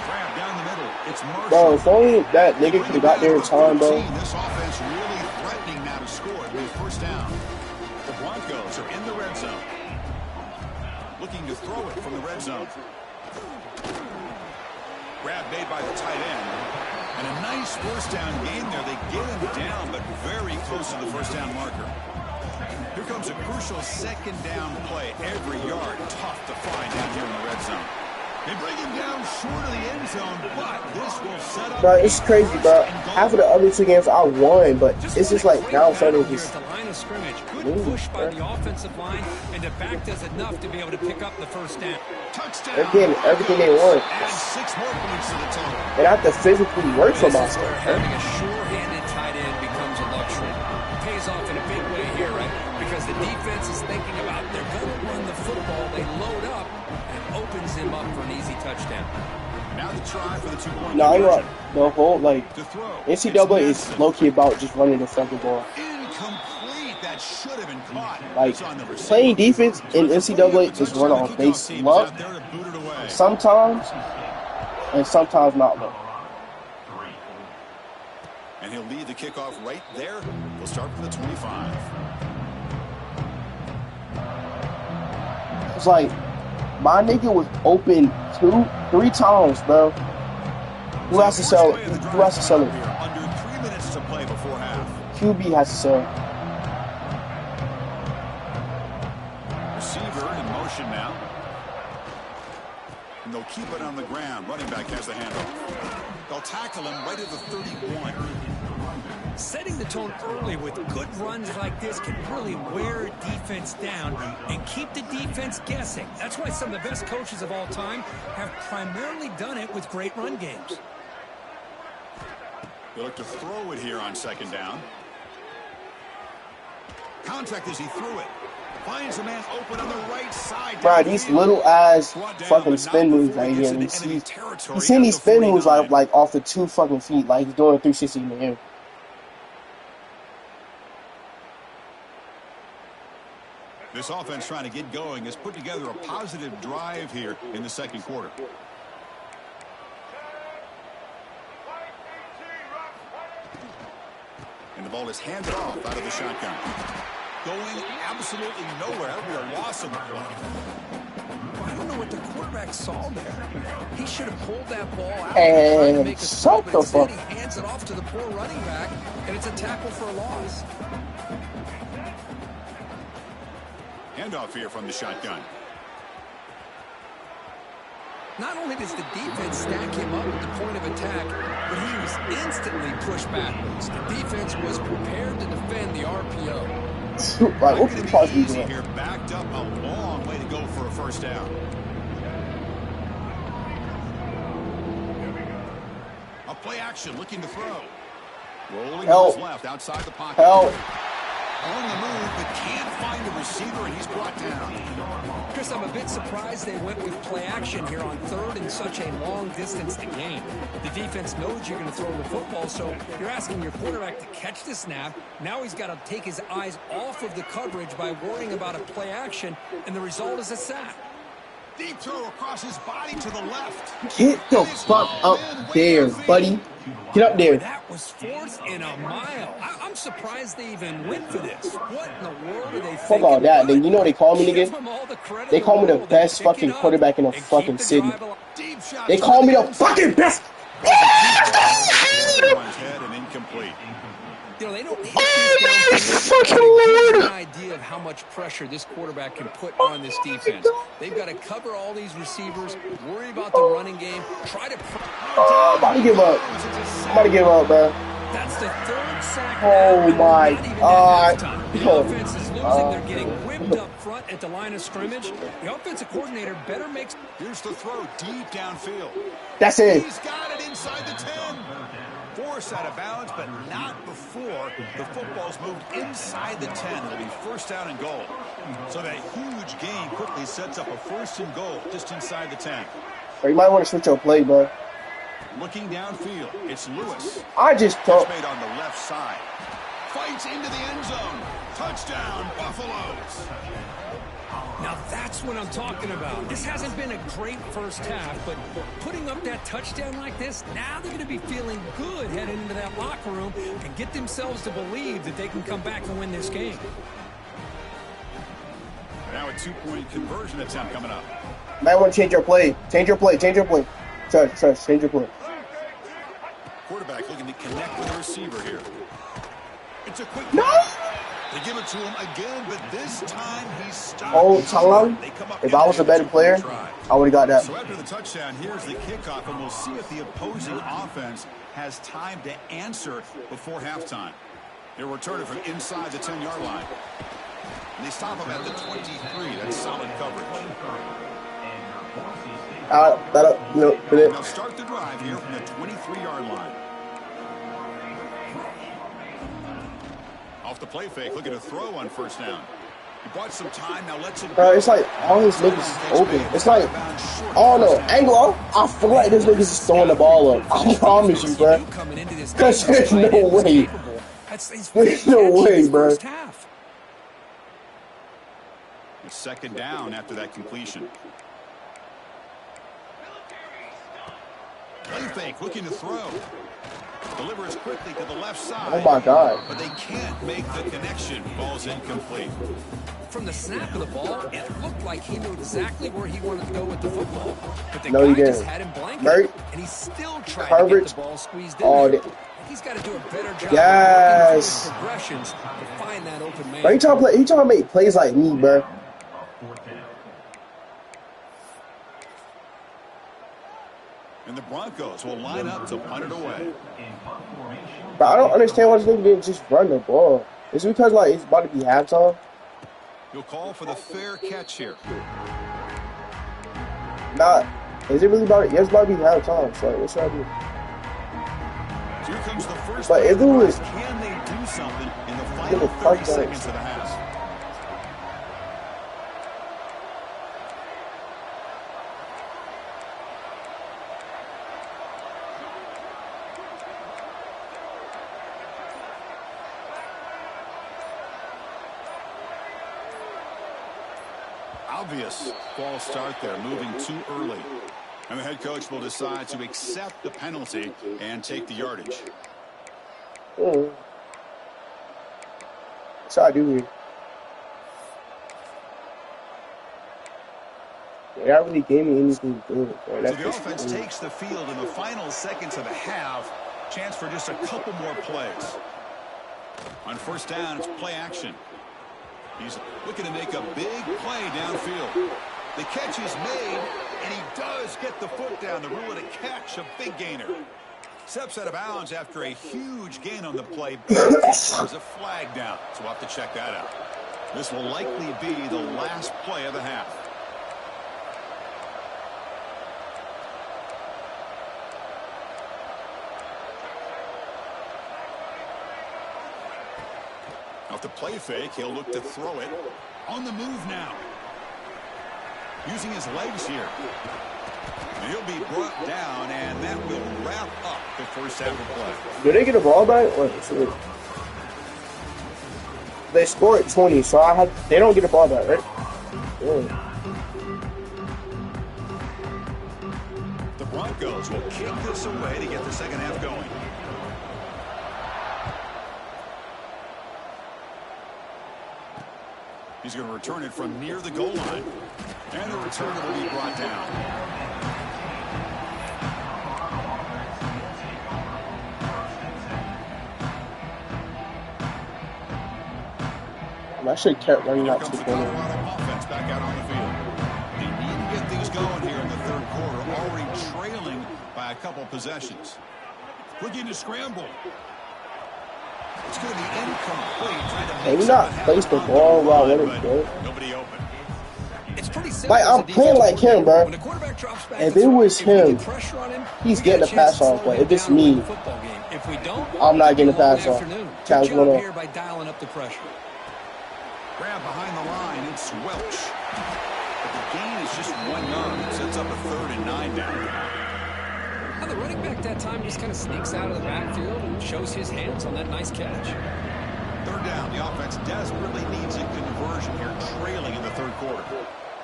Grab down the middle. It's Marshall. bro, if only that nigga could have got there in time, bro. This offense really threatening now to score. It'll be 1st down. The Broncos are in the red zone. Looking to throw it from the red zone. Grab made by the tight end. And a nice 1st down gain there. They get him down, but very close to the 1st down marker. Here comes a crucial 2nd down play. Every yard tough to find down here in the red zone. They bring him down short of the end zone, but this will set up. Bro, it's crazy, bro. Half of the other 2 games I won, but it's just like now suddenly Here just at the line of scrimmage, good push by the offensive line, and the back does enough to be able to pick up the 1st down. Touchdown. they're getting everything they want. And 6 more points to the total. And I have to physically work for This is myself. where having a sure-handed tight end becomes a luxury. It pays off in a big way here, right? Because the defense is thinking about they're going to run the football. They load up and opens him up for an easy touchdown. Now the try for the 2-point No, I'm conversion. not. The whole, like, To throw. NCAA It's is Madsen. low-key about just running the fucking ball. Incomplete. That should have been caught. Like, It's on the receiver. playing defense in NCAA is run on base luck Out there to boot it away. sometimes, and sometimes not luck. And he'll lead the kickoff right there. We'll start from the 25. It's like, my nigga was open 2-3 times, bro. Who has to sell it? Who has to sell it? Under 3 minutes to play before half. QB has to sell it. Receiver in motion now. And they'll keep it on the ground. Running back has the handoff. They'll tackle him right at the 31. Setting the tone early with good runs like this can really wear defense down and keep the defense guessing. That's why some of the best coaches of all time have primarily done it with great run games. They look to throw it here on 2nd down. Contact as he threw it. Finds a man open on the right side. Bro, these little ass fucking spin moves right here. He's seeing these spin moves like off the 2 fucking feet, like he's doing a 360 in the air. This offense trying to get going has put together a positive drive here in the second quarter. And the ball is handed off out of the shotgun. Going absolutely nowhere. We are lost on the play. I don't know what the quarterback saw there. He should have pulled that ball out and trying to make a throw, but instead fuck. he hands it off to the poor running back, and it's a tackle for a loss. Handoff here from the shotgun. Not only does the defense stack him up at the point of attack, but he was instantly pushed backwards. The defense was prepared to defend the RPO. Like, what could possibly do here? Backed up a long way to go for a first down. A play action, looking to throw. Rolling to his left, outside the pocket. Help. On the move, but can't find the receiver, and he's brought down. Chris, I'm a bit surprised they went with play action here on third and such a long distance to gain. The defense knows you're going to throw the football, so you're asking your quarterback to catch the snap. Now he's got to take his eyes off of the coverage by worrying about a play action, and the result is a sack. Deep throw across his body to the left. Get the fuck up there, buddy. Get up there. That was fourth and a mile. I'm surprised they even went for this. What in the world are they thinking? Fuck all that. Then you know what they call me again? They call me the best fucking quarterback in the fucking city. They call me the fucking best. Head and incomplete. You know, they don't hit these down. An idea of how much pressure this quarterback can put on this defense. They've got to cover all these receivers, worry about the running game, try to. Oh, I'm about to give up. I'm about to give up, bro. That's the third sack. Oh my God. The offense is losing. They're getting whipped up front at the line of scrimmage. The offensive coordinator better make. Here's the throw deep downfield. That's it. He's got it inside the 10. Forced out of bounds, but not before the football's moved inside the 10. It'll be first down and goal. So that huge gain quickly sets up a first and goal just inside the 10. Or you might want to switch your play, bro. Looking downfield, it's Lewis. I just thought. Made on the left side. Fights into the end zone. Touchdown, Buffaloes. Now that's what I'm talking about. This hasn't been a great first half, but putting up that touchdown like this, now they're going to be feeling good heading into that locker room and get themselves to believe that they can come back and win this game. Now a two-point conversion attempt coming up. Might want to change your play. Change your play. Change your play. Trust. Change your play. Quarterback looking to connect with the receiver here. It's a quick. No! They give it to him again, but this time he's stopped. Oh, tell him. If I was a better player, I would have got that. So after the touchdown, here's the kickoff, and we'll see if the opposing offense has time to answer before halftime. They'll return it from inside the 10-yard line. And they stop him at the 23. That's solid coverage. Now start the drive here from the 23-yard line. Off the play fake, looking to throw on first down. He bought some time, now let's it go. It's like all his niggas is open. It's like, oh no, Ncwa, I feel like this niggas is throwing the ball up. I promise you, bro. Because there's no way. There's no way, bro. It's second down after that completion. Play fake, looking to throw. Delivers quickly to the left side. Oh my God. But they can't make the connection. Ball's incomplete. From the snap of the ball, it looked like he knew exactly where he wanted to go with the football. But the guy just had him blanketed, and he still tried to get the ball squeezed in there. He's got to do a better job of working through progressions to find that open man. Bro, he trying to make plays like me, bro. And the Broncos will line up to punt it away. But I don't understand why this nigga didn't just run the ball. It's because, like, it's about to be halftime. You'll call for the fair catch here. Nah, is it really about it? Yeah, it's about to be halftime. So, what should I do? Here comes the first. But if it was, can they do something in the final 30 seconds of the half? obvious false start there, moving too early. And the head coach will decide to accept the penalty and take the yardage. That's how I do here. They not really gave me anything good. So the offense takes the field in the final seconds of the half. Chance for just a couple more plays. On first down, it's play action. He's looking to make a big play downfield. The catch is made, and he does get the foot down to rule it a catch, a big gainer. Steps out of bounds after a huge gain on the play. There's a flag down, so we'll have to check that out. This will likely be the last play of the half. Off the play fake, he'll look to throw it. On the move now. Using his legs here. And he'll be brought down, and that will wrap up the first half of play. Did they get a ball back? They scored 20, so they don't get a ball back, right? Yeah. The Broncos will kick this away to get the second half going. He's going to return it from near the goal line. And the return will be brought down. I actually kept running out to the corner. Offense back out on the field. They need to get things going here in the third quarter. Already trailing by a couple possessions. Looking to scramble. It's going to be incomplete. Can you not place the ball while let it go? Nobody open. It's pretty simple. Like, I'm playing like him, bro. If it was him, he's getting a pass off. But if it's me, I'm not getting a pass off. Challenge one off. By dialing up the pressure. Grab behind the line. It's Welch. But the gain is just 1 yard. It sets up a 3rd and 9 down. Now the running back that time just kind of sneaks out of the backfield and shows his hands on that nice catch. 3rd down. The offense desperately needs a conversion here, trailing in the third quarter.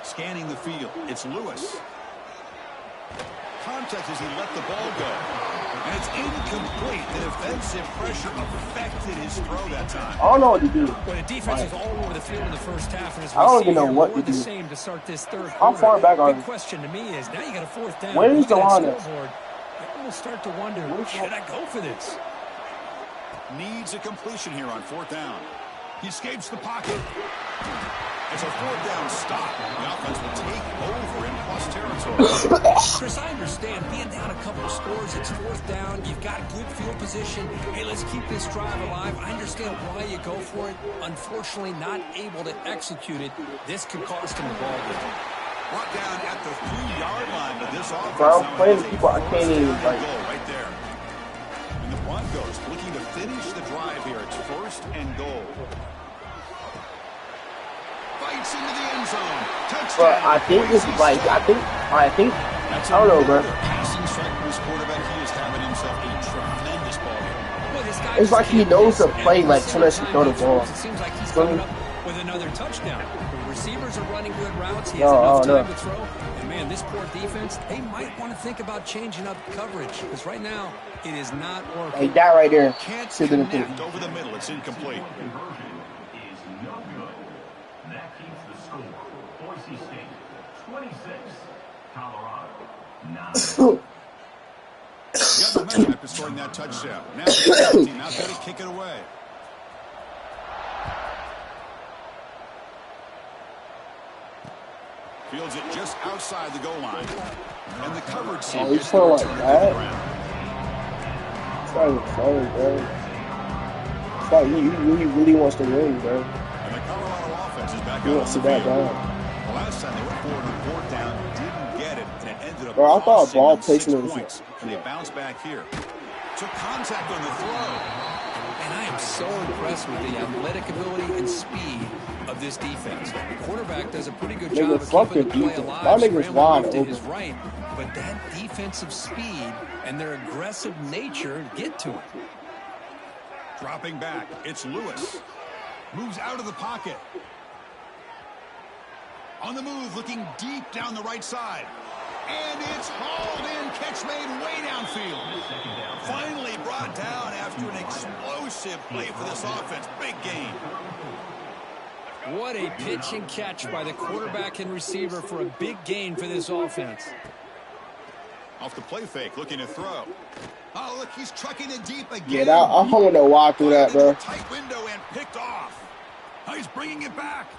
Scanning the field. It's Lewis. Contact as he let the ball go. And it's incomplete. The defensive pressure affected his throw that time. I don't know what to do. Well, the defense was all over the field in the first half, and as I don't even know what to do. Same to start this third How far back are you? The question to me is, now you got a 4th down. Where is the line? I almost start to wonder, should I go for this? Needs a completion here on 4th down. He escapes the pocket. It's a 4th down stop. The offense will take over in plus territory. Chris, I understand being down a couple of scores, it's 4th down, you've got good field position. Hey, let's keep this drive alive. I understand why you go for it. Unfortunately, not able to execute it. This could cost him the ball game. Brought down at the 3-yard line, but this offense. Bro, I'm playing people I can't even like. Right there. And the Broncos looking to finish the drive here. It's 1st and goal. Fights into the end zone. Touchdown. But I think this is like, I don't know, bro. Passing strike for his quarterback. He is having himself a tremendous ball game. Well, this guy It's like he knows to play like soon as he throw the ball. It seems like he's coming up with another touchdown. The receivers are running good routes. He has enough time to throw. And man, this poor defense, they might want to think about changing up coverage because right now it is not working. Like that right there. Can't connect over the middle. It's incomplete. Conversion is no good. That keeps the score. Boise State 26, Colorado 9. Got the momentum after scoring that touchdown. Now the team out there to kick it away. Fields it just outside the goal line. And the coverage team gets the return to the ground. It's not funny, bro. It's like he really wants to win, bro. And the Colorado offense is back He out wants to on the back field. down. The last time they went forward on 4th down, didn't get it, and it ended up Bro, I thought costing ball them 6 placement was points. And they bounce back here. Took contact on the throw. And I am so impressed with the athletic ability and speed of this defense. The quarterback does a pretty good job of keeping the play alive, scrambling to his right, but that defensive speed and their aggressive nature get to him. Dropping back, it's Lewis. Moves out of the pocket. On the move, looking deep down the right side. And it's hauled in. Catch made way downfield. Finally brought down after an explosive play for this offense. Big gain. What a pitch and catch by the quarterback and receiver for a big gain for this offense. Off the play fake, looking to throw. Oh, look, he's trucking it deep again. Yeah, I don't know why I threw that, bro. Tight window and picked off. Oh, he's bringing it back.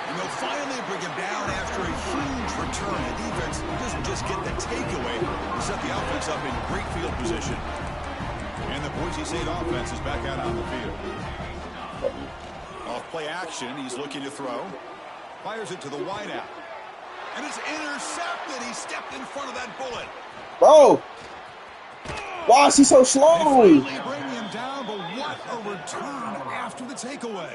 And they'll finally bring him down after a huge return. The defense doesn't just get the takeaway. They set the offense up in great field position. And the Boise State offense is back out on the field. Off play action, he's looking to throw. Fires it to the wideout. And it's intercepted. He stepped in front of that bullet. Bro. Why is he so slow? They finally bring him down, but what a return after the takeaway.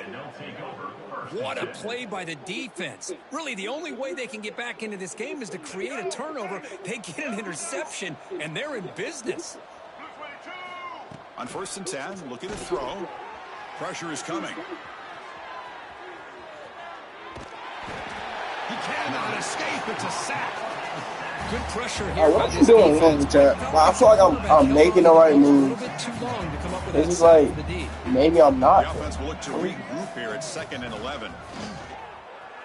What a play by the defense. Really, the only way they can get back into this game is to create a turnover. They get an interception, and they're in business. On 1st and 10, looking to throw. Pressure is coming. He cannot escape. It's a sack. Good pressure here. What I'm doing wrong with that? I feel like I'm making the right move. This is like, maybe I'm not. The offense will look to regroup here at 2nd and 11.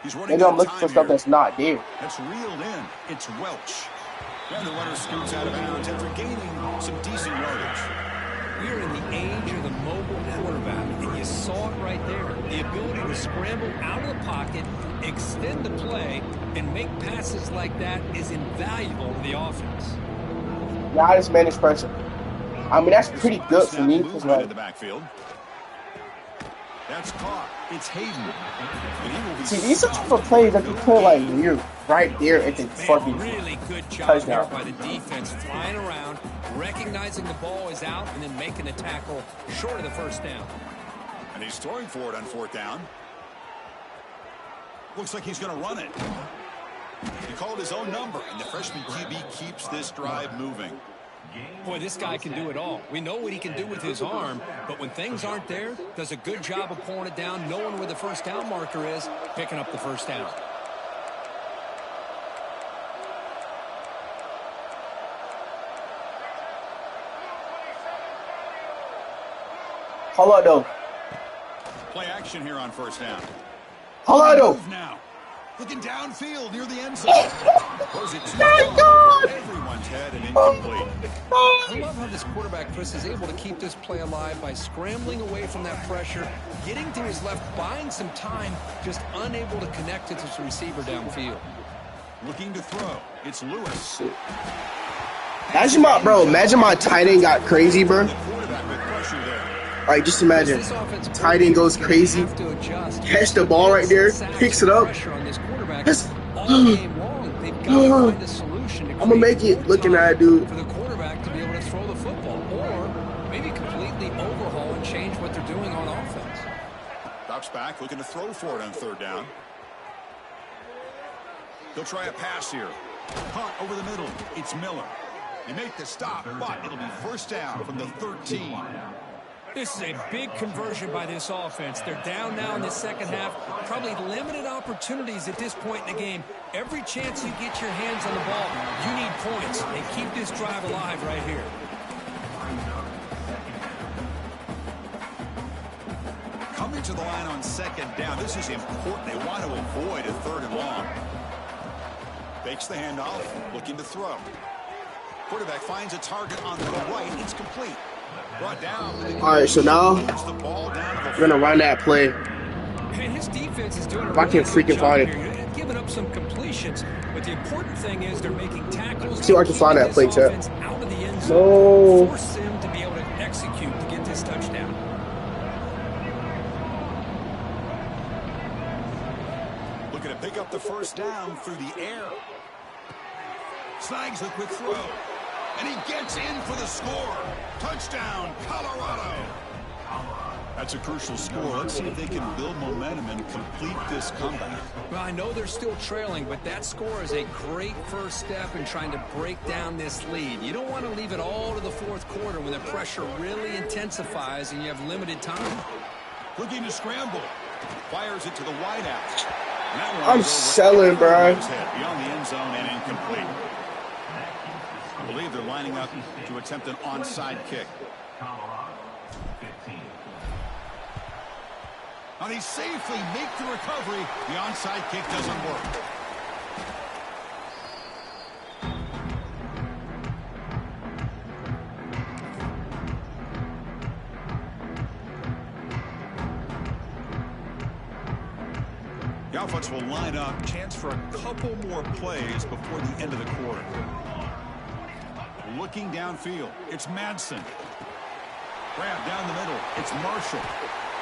He's running. Maybe I'm looking for stuff that's not there. That's reeled in. It's Welch. And the runner scoots out of bounds after gaining some decent yardage. We're in the age of the mobile quarterback, and you saw it right there. The ability to scramble out of the pocket, extend the play, and make passes like that is invaluable to the offense. Yeah, I just managed pressure. I mean, that's pretty good for me. Cause like, in the backfield. That's caught. It's Hayden. See, these are type of plays that you put like you're right there at the fucking really good job touchdown. Here by the defense, flying around, recognizing the ball is out, and then making the tackle short of the first down. And he's throwing for it on 4th down. Looks like he's going to run it. He called his own number, and the freshman QB keeps this drive moving. Boy, this guy can do it all. We know what he can do with his arm, but when things aren't there, does a good job of pulling it down, knowing where the first down marker is, picking up the first down. Hold on, though. Play action here on 1st down. Hold on, though. Now. Looking downfield near the end zone. Throws it too God. Everyone's head and incomplete. I love how this quarterback, Chris, is able to keep this play alive by scrambling away from that pressure, getting to his left, buying some time, just unable to connect to this receiver downfield. Looking to throw. It's Lewis. Imagine my tight end got crazy, bro. The quarterback with pressure there. All right, just imagine. Tight end goes crazy. Catch the ball right there. Picks it up. Yes. I'm going to make it looking at it, dude. For the quarterback to be able to throw the football or maybe completely overhaul and change what they're doing on offense. Drops back, looking to throw for it on 3rd down. He'll try a pass here. Punt over the middle. It's Miller. He make the stop, but it'll be 1st down from the 13. This is a big conversion by this offense. They're down now in the second half. Probably limited opportunities at this point in the game. Every chance you get your hands on the ball, you need points. They keep this drive alive right here. Coming to the line on 2nd down. This is important. They want to avoid a 3rd and long. Fakes the handoff, looking to throw. Quarterback finds a target on the right. It's complete. Brought down. All right, so now we're gonna run that play. And his defense is doing a I can't freaking find it. Giving up some completions, but the important thing is they're making tackles. See if I can find that play, chat. Out of the end zone. No. Force him to be able to execute to get this touchdown. Looking to pick up the 1st down through the air. Snags the quick throw. And he gets in for the score. Touchdown, Colorado. That's a crucial score. Let's see if they can build momentum and complete this comeback. Well, I know they're still trailing, but that score is a great first step in trying to break down this lead. You don't want to leave it all to the fourth quarter when the pressure really intensifies and you have limited time. Looking to scramble. Fires it to the wideout. I'm selling, bro. Beyond the end zone and incomplete. I believe they're lining up to attempt an onside kick. Now they safely make the recovery. The onside kick doesn't work. The offense will line up. Chance for a couple more plays before the end of the quarter. Looking downfield. It's Madsen. Grab down the middle. It's Marshall.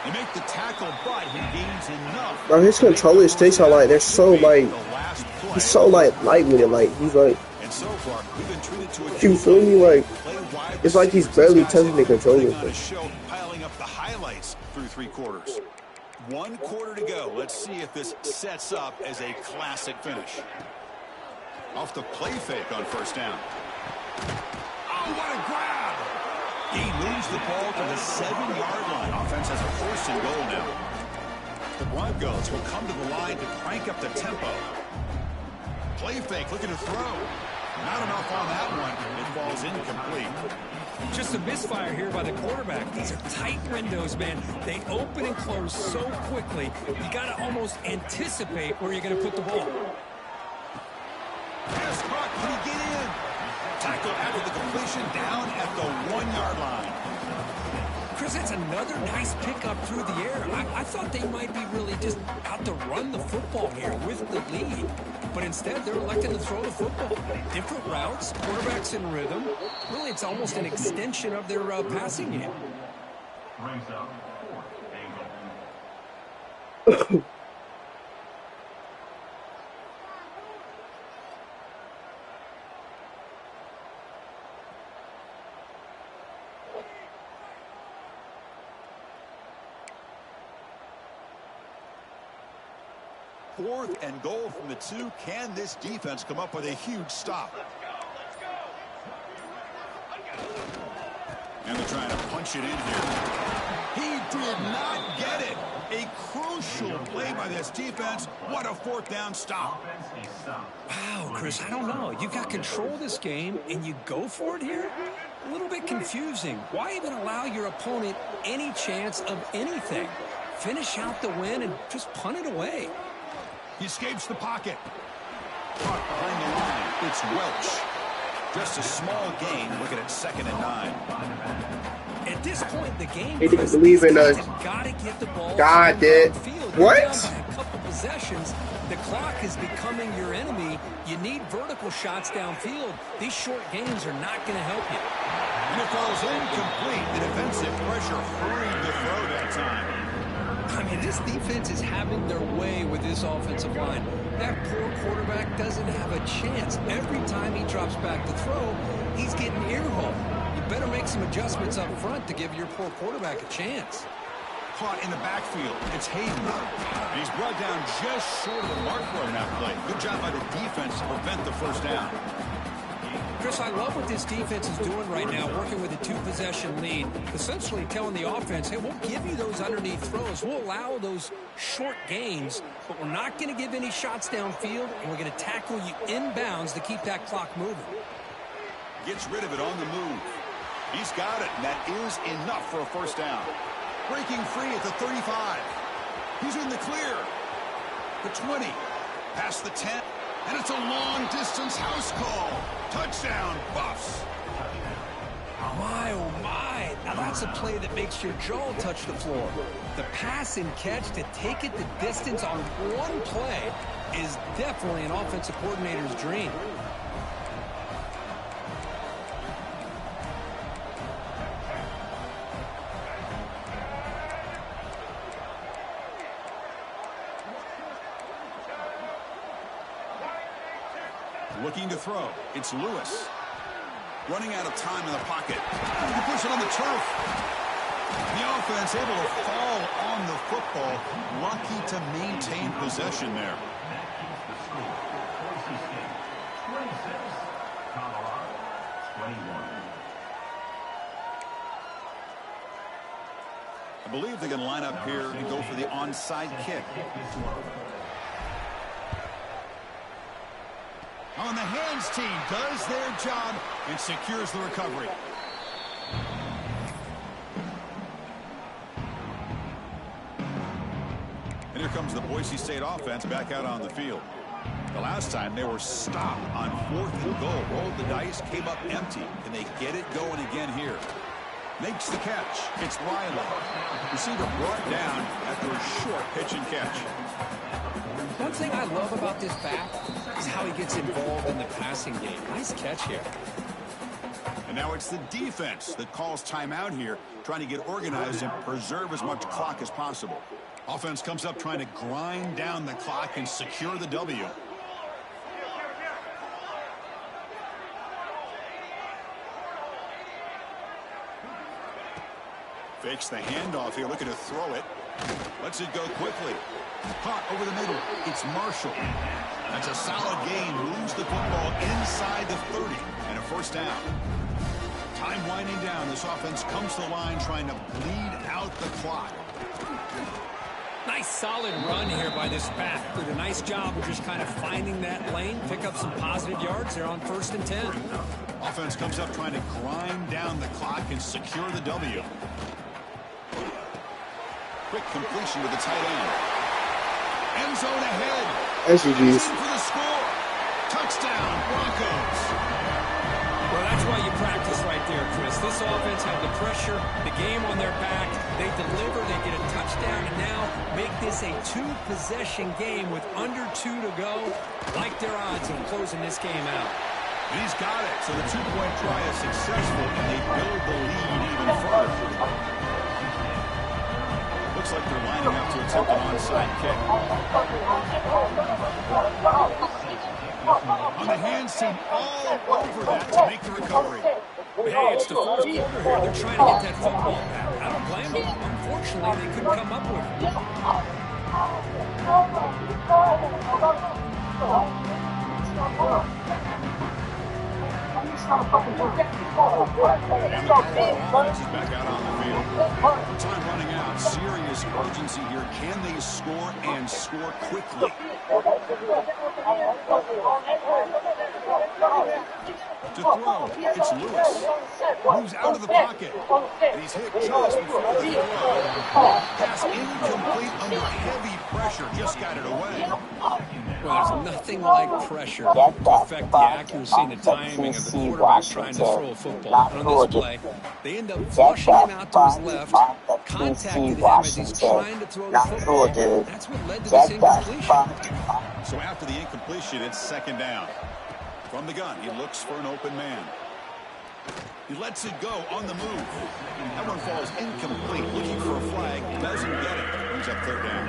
They make the tackle, but he gains enough. Bro, his controller sticks are like, they're so like, he's so like light with it. Like, he's like, and so far, we've been treated to a you feel me? Like, it's like he's barely touching the controller. Piling up the highlights through 3 quarters. 1 quarter to go. Let's see if this sets up as a classic finish. Off the play fake on first down. Oh, what a grab! He moves the ball to the 7-yard line. Offense has a 1st and goal now. The Broncos will come to the line to crank up the tempo. Play fake, looking to throw. Not enough on that one. It falls incomplete. Just a misfire here by the quarterback. These are tight windows, man. They open and close so quickly. You got to almost anticipate where you're going to put the ball. Yes, Buck, can he get in? Tackle after the completion down at the 1-yard line. Chris, that's another nice pickup through the air. I thought they might be really just out to run the football here with the lead. But instead, they're electing to throw the football. Different routes, quarterbacks in rhythm. Really, it's almost an extension of their passing game. Brings up 4th and goal. 4th and goal from the 2. Can this defense come up with a huge stop? And they're trying to punch it in here. He did not get it. A crucial play by this defense. What a 4th down stop. Wow, Chris, I don't know. You got control of this game, and you go for it here? A little bit confusing. Why even allow your opponent any chance of anything? Finish out the win and just punt it away. He escapes the pocket. Caught behind the line. It's Welch. Just a small gain. Looking at 2nd and 9. At this point, the game. He didn't believe in us. Gotta get the ball. God did. What? A couple possessions. The clock is becoming your enemy. You need vertical shots downfield. These short gains are not going to help you. And it falls incomplete. The defensive pressure hurried the throw that time. I mean, this defense is having their way with this offensive line. That poor quarterback doesn't have a chance. Every time he drops back to throw, he's getting earholed. You better make some adjustments up front to give your poor quarterback a chance. Caught in the backfield. It's Hayden. And he's brought down just short of the marker on that play. Good job by the defense to prevent the 1st down. Chris, I love what this defense is doing right now, working with a 2-possession lead, essentially telling the offense, hey, we'll give you those underneath throws. We'll allow those short gains, but we're not going to give any shots downfield, and we're going to tackle you inbounds to keep that clock moving. Gets rid of it on the move. He's got it, and that is enough for a 1st down. Breaking free at the 35. He's in the clear. The 20. Past the 10. And it's a long-distance house call. Touchdown, Buffs. My, oh my. Now that's a play that makes your jaw touch the floor. The pass and catch to take it the distance on one play is definitely an offensive coordinator's dream. Looking to throw. It's Lewis. Running out of time in the pocket. He puts it on the turf. The offense able to fall on the football. Lucky to maintain possession there. I believe they're going to line up here and go for the onside kick. On the hands team does their job and secures the recovery. And here comes the Boise State offense back out on the field. The last time they were stopped on 4th and goal. Rolled the dice, came up empty. Can they get it going again here? Makes the catch. It's Riley. Receiver brought down after a short pitch and catch. One thing I love about this back is how he gets involved in the passing game. Nice catch here. And now it's the defense that calls timeout here, trying to get organized and preserve as much clock as possible. Offense comes up trying to grind down the clock and secure the W. Fakes the handoff here, looking to throw it. Lets it go quickly. Caught over the middle. It's Marshall. That's a solid gain. Moves the football inside the 30 and a first down. Time winding down. This offense comes to the line trying to bleed out the clock. Nice solid run here by this back. Did a nice job of just kind of finding that lane, pick up some positive yards there on 1st and 10. Offense comes up trying to grind down the clock and secure the W. Quick completion to the tight end. End zone ahead. SGs. For the score. Touchdown, Broncos. Well, that's why you practice right there, Chris. This offense had the pressure, the game on their back. They deliver, they get a touchdown, and now make this a 2-possession game with under 2 to go. Like their odds of closing this game out. And he's got it. So the 2-point try is successful, and they build the lead even further. Looks like they're lining up to attempt an onside kick. On the hands team, all over that to make the recovery. Hey, it's the 4th quarter here. They're trying to get that football back. I don't blame them. Unfortunately, they couldn't come up with it. And the offense is back out on the field. Time running out. Serious urgency here. Can they score and score quickly? To throw, it's Lewis. Moves out of the pocket. And he's hit just before the throw. Pass incomplete under heavy pressure. Just got it away. Well, there's nothing like pressure to affect the accuracy and the timing of the quarterback trying to throw a football. And on this play, they end up flushing him out to his left, contacted him as he's trying to throw the football. That's what led to this incompletion. So after the incompletion, it's 2nd down. From the gun, he looks for an open man. He lets it go on the move. That one falls incomplete, looking for a flag, doesn't get it. Brings up 3rd down.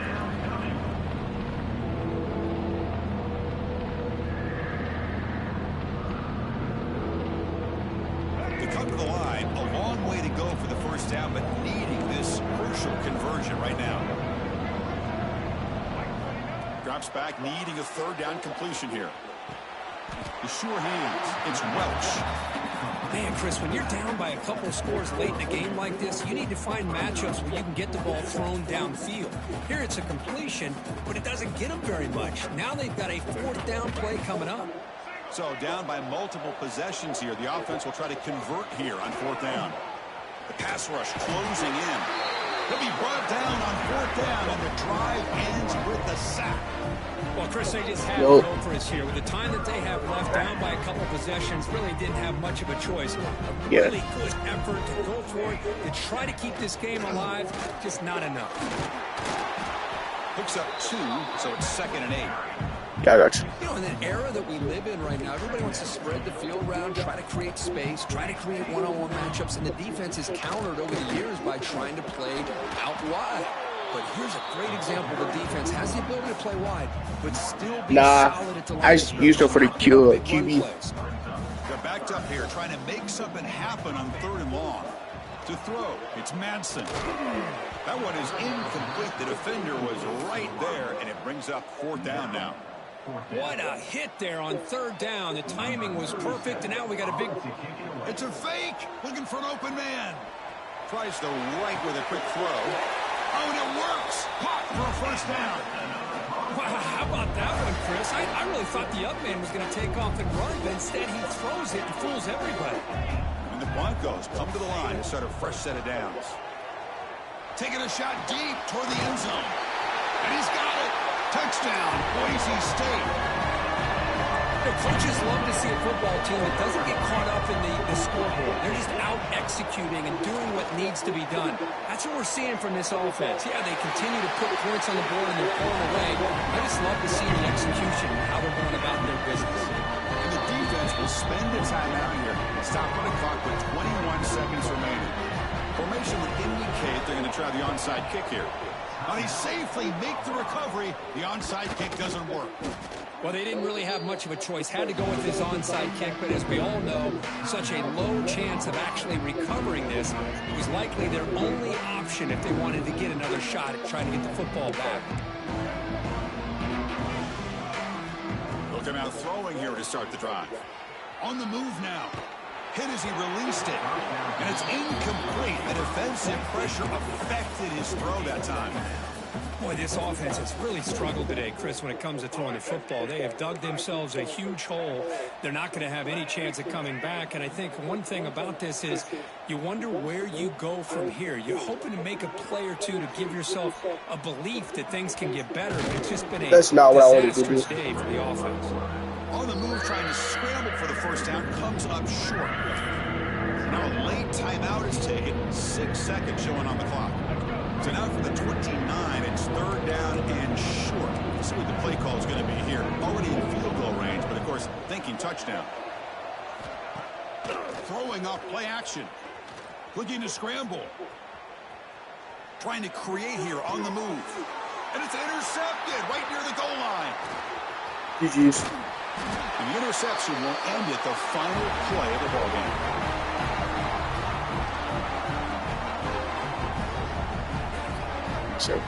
To come to the line, a long way to go for the first down, but needing this crucial conversion right now. Drops back, needing a 3rd down completion here. The sure hands. It's Welch. Man, Chris, when you're down by a couple of scores late in a game like this, you need to find matchups where you can get the ball thrown downfield. Here it's a completion, but it doesn't get them very much. Now they've got a 4th down play coming up. So down by multiple possessions here. The offense will try to convert here on 4th down. The pass rush closing in. He'll be brought down on 4th down, and the drive ends with the sack. Well, Chris, they just had to go for us here. With the time that they have left, down by a couple possessions, really didn't have much of a choice. A really good effort to go for it, to try to keep this game alive, just not enough. Picks up 2, so it's 2nd and 8. Yeah, I got you. You know, in the era that we live in right now, everybody wants to spread the field around, try to create space, try to create one-on-one matchups, and the defense is countered over the years by trying to play out wide. But here's a great example. The defense has the ability to play wide, but still be solid at the line. I just used it for the QB. They're backed up here, trying to make something happen on 3rd and long. To throw, it's Madsen. That one is incomplete. The defender was right there, and it brings up 4th down now. What a hit there on 3rd down. The timing was perfect, and now we got a big... It's a fake. Looking for an open man. Tries the right with a quick throw. Oh, and it works. Caught for a 1st down. Wow, how about that one, Chris? I really thought the up man was going to take off and run, but instead he throws it and fools everybody. And the Broncos come to the line to start a fresh set of downs. Taking a shot deep toward the end zone. And he's got it. Touchdown, Boise State. The coaches love to see a football team that doesn't get caught up in the scoreboard. They're just out executing and doing what needs to be done. That's what we're seeing from this offense. Yeah, they continue to put points on the board and they're pulling away. I just love to see the execution and how they're going about their business. And the defense will spend the time out here. Stop on the clock with 21 seconds remaining. Formation would indicate they're going to try the onside kick here. Now they safely make the recovery. The onside kick doesn't work. Well, they didn't really have much of a choice. Had to go with this onside kick, but as we all know, such a low chance of actually recovering this. It was likely their only option if they wanted to get another shot at trying to get the football back. Looking out throwing here to start the drive. On the move now. Hit as he released it. And it's incomplete. The defensive pressure affected his throw that time. Boy, this offense has really struggled today, Chris, when it comes to throwing the football. They have dug themselves a huge hole. They're not going to have any chance of coming back. And I think one thing about this is you wonder where you go from here. You're hoping to make a play or two to give yourself a belief that things can get better. But it's just been a disastrous day for the offense. On the move, trying to scramble for the 1st down, comes up short. Now a late timeout is taken. 6 seconds showing on the clock. So now from the 29, it's 3rd down and short. Let's see what the play call is going to be here. Already in field goal range, but of course thinking touchdown. Throwing off play action. Looking to scramble. Trying to create here on the move. And it's intercepted right near the goal line. GG's. And the interception will end it, the final play of the ballgame. Sure.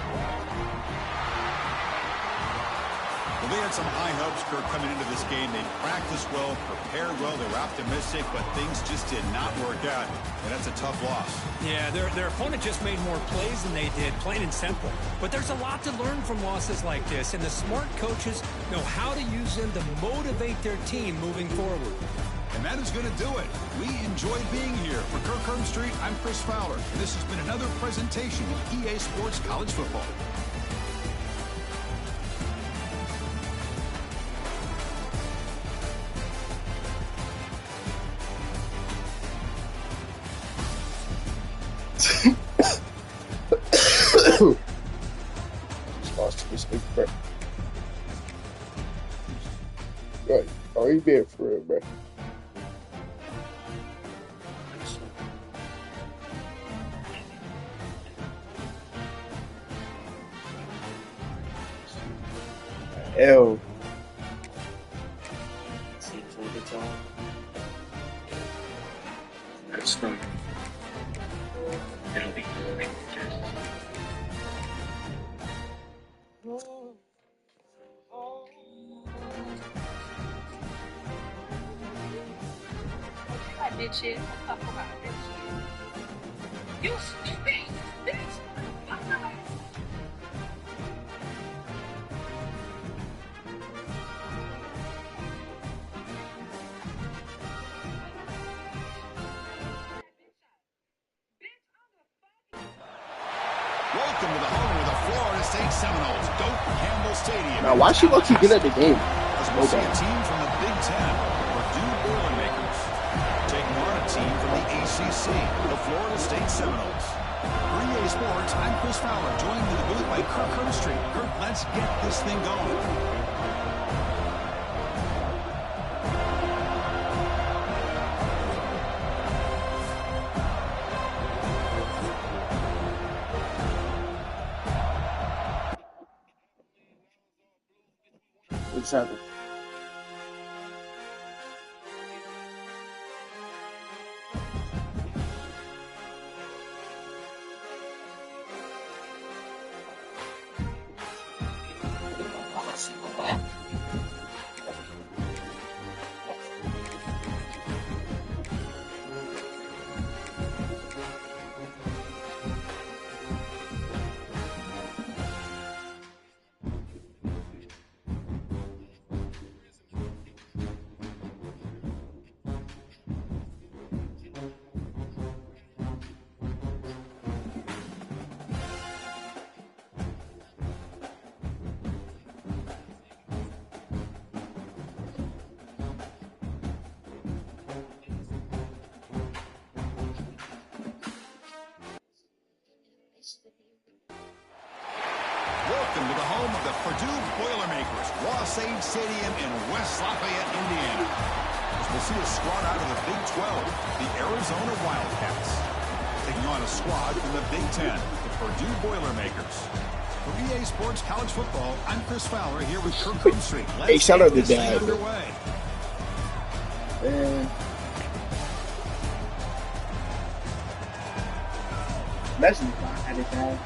Well, they had some high hopes, Kirk, coming into this game. They practiced well, prepared well, they were optimistic, but things just did not work out, and that's a tough loss. Yeah, their opponent just made more plays than they did, plain and simple. But there's a lot to learn from losses like this, and the smart coaches know how to use them to motivate their team moving forward. And that is going to do it. We enjoyed being here. For Kirk Street, I'm Chris Fowler, and this has been another presentation of EA Sports College Football. Just lost to this big breath. Right. Are you being for real, bro? Ew. Seems like it's all. It's fun. It'll be great. Bitches, I forgot bitches. You stupid bitch. Welcome to the home of the Florida State Seminoles, Doak Campbell Stadium. Now, why she look good at the game? As we'll see a team from the Big Ten, Purdue Boilermakers, taking on a team from the ACC, the Florida State Seminoles. For EA Sports, I'm Chris Fowler, joined in the booth by Kirk Street. Kirk, let's get this thing going. What's happening? Welcome to the home of the Purdue Boilermakers, Wasatch Stadium in West Lafayette, Indiana. As we'll see a squad out of the Big 12, the Arizona Wildcats, taking on a squad from the Big 10, the Purdue Boilermakers. For EA Sports College Football, I'm Chris Fowler here with Kirk Street. Hey, shout out to Dad. Underway. Imagine if I had it bad.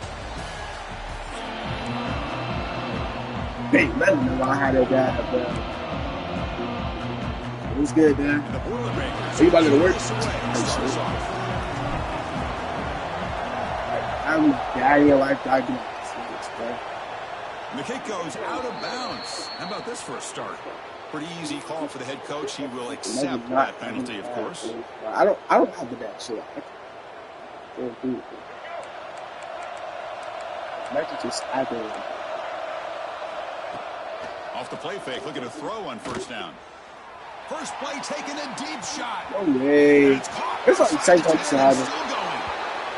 Hey, imagine if I had it bad, bro. It was good, man. Are you about to go to work? I'm daddy life diagnosis, bro. The kick goes out of bounds. How about this for a start? Pretty easy call for the head coach. He will accept that penalty, of course. I don't have the bad shit. Imagine just having. Off the play fake, looking to throw on first down. First play, taking a deep shot. No way. It's like the same time Still going.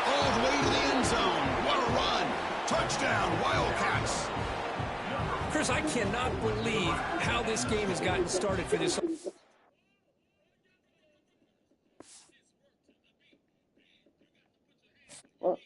All the way to the end zone. What a run. Touchdown, Wildcats. Chris, I cannot believe how this game has gotten started for this. What?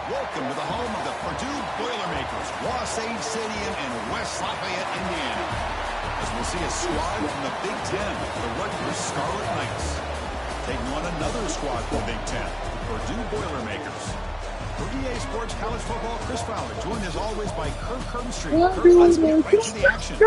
Welcome to the home of the Purdue Boilermakers, Wasatch Stadium in West Lafayette, Indiana. As we'll see a squad from the Big 10, the Rutgers Scarlet Knights, taking on another squad from the Big 10, the Purdue Boilermakers. For EA Sports College Football, Chris Fowler, joined as always by Kirk Street. Kirk, let's get right to the action.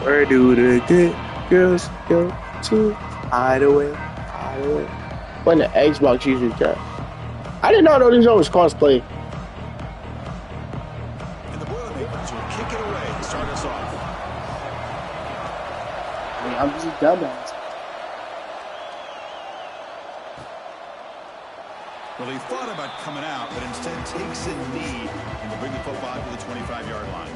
Where do the good girls go to hide away, hide away? When the Xbox usually got. I did not know this was cosplay. And the Boilermakers will kick it away to start us off. I mean, I'm just a dumbass. Well, he thought about coming out, but instead takes a knee and will bring the football to the 25-yard line.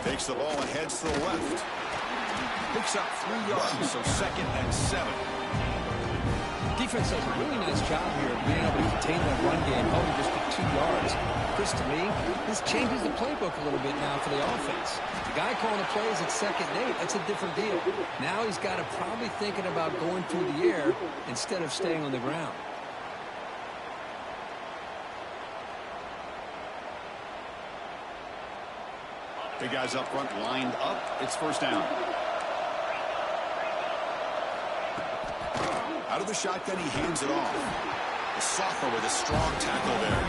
Takes the ball and heads to the left. Picks up 3 yards, so 2nd and 7. Defense does a really nice job here of being able to contain that run game, holding just to 2 yards. Chris, to me, this changes the playbook a little bit now for the offense. The guy calling the plays at 2nd and 8, that's a different deal. Now he's got to probably thinking about going through the air instead of staying on the ground. Big guys up front lined up. It's first down. Out of the shotgun, he hands it off. The sophomore with a strong tackle there.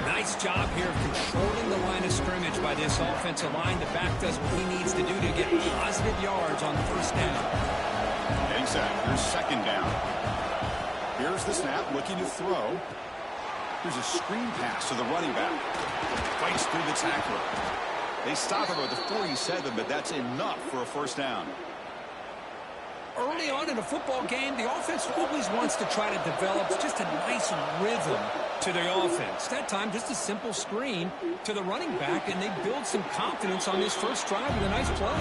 Nice job here of controlling the line of scrimmage by this offensive line. The back does what he needs to do to get positive yards on the first down. Getting set. Here's 2nd down. Here's the snap, looking to throw. Here's a screen pass to the running back. Fights through the tackler. They stop him at the 47, but that's enough for a first down. Early on in a football game, the offense always wants to try to develop just a nice rhythm to the offense. That time, just a simple screen to the running back, and they build some confidence on this first drive with a nice play.